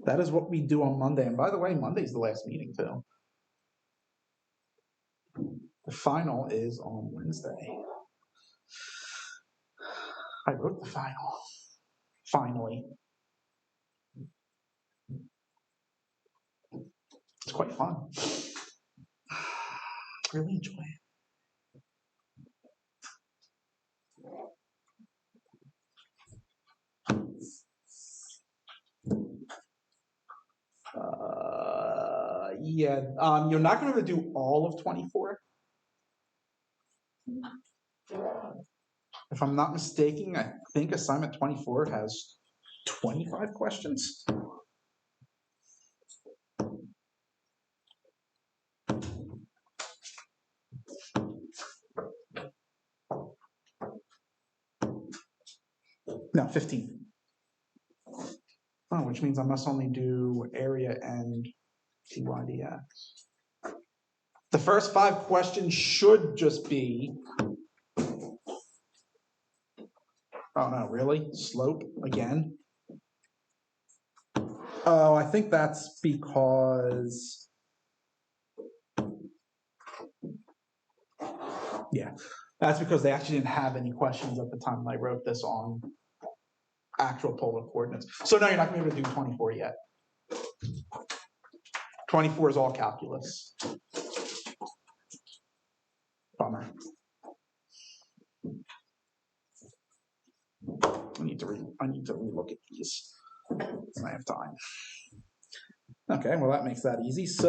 That is what we do on Monday. And by the way, Monday's the last meeting too. The final is on Wednesday. I wrote the final. Finally. It's quite fun. Really enjoy it. Yeah, you're not going to do all of 24. If I'm not mistaken, I think assignment 24 has 25 questions. No, 15. Oh, which means I must only do area and dy dx. The first 5 questions should just be, oh no, really? Slope again? Oh, I think that's because, yeah, that's because they actually didn't have any questions at the time I wrote this on actual polar coordinates. So no, you're not gonna be able to do 24 yet. 24 is all calculus. Bummer. I need to relook at these when I have time. Okay, well that makes that easy. So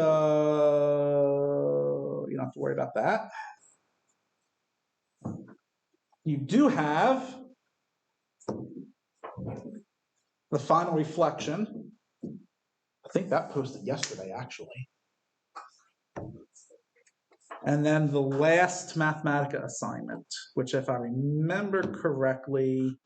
you don't have to worry about that. You do have the final reflection. I think that posted yesterday, actually. And then the last Mathematica assignment, which if I remember correctly,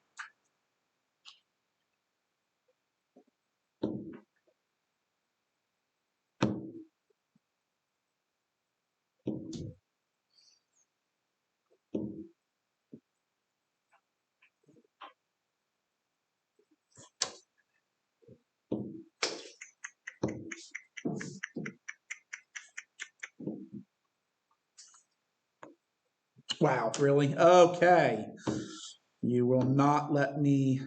wow, really? Okay. You will not let me,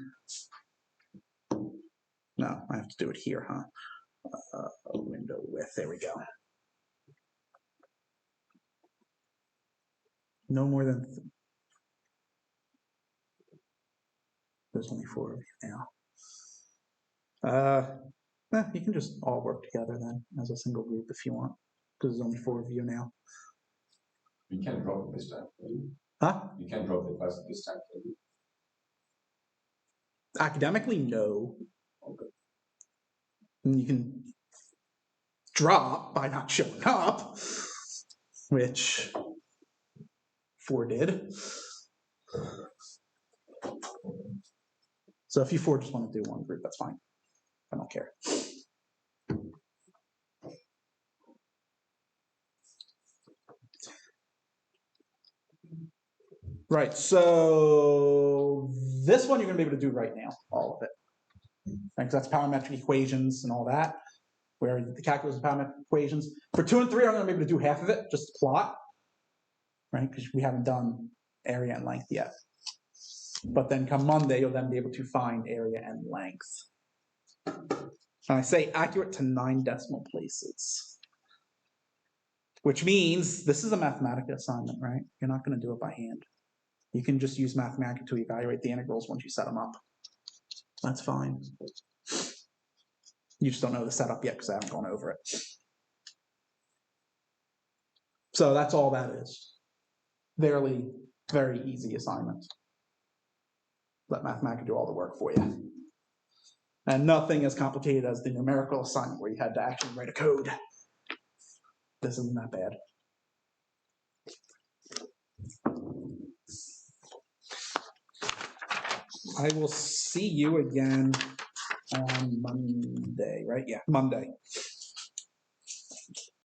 no, I have to do it here, huh? Window width, there we go. No more than, there's only 4 of you now. You can just all work together then as a single group if you want, because there's only 4 of you now. You can drop it this time. Can you? Huh? You can drop the class this time. Can you? Academically, no. And you can drop by not showing up, which 4 did. So if you 4 just want to do one group, that's fine. I don't care. Right, so this one you're going to be able to do right now, all of it. Right, because that's parametric equations and all that, where the calculus of parametric equations. For 2 and 3, I'm going to be able to do half of it, just plot, right, because we haven't done area and length yet. But then come Monday, you'll then be able to find area and length. And I say accurate to 9 decimal places. Which means this is a Mathematica assignment, right? You're not going to do it by hand. You can just use Mathematica to evaluate the integrals once you set them up. That's fine. You just don't know the setup yet because I haven't gone over it. So that's all that is. Very, very easy assignment. Let Mathematica do all the work for you. And nothing as complicated as the numerical assignment where you had to actually write a code. This isn't that bad. I will see you again on Monday, right? Yeah, Monday.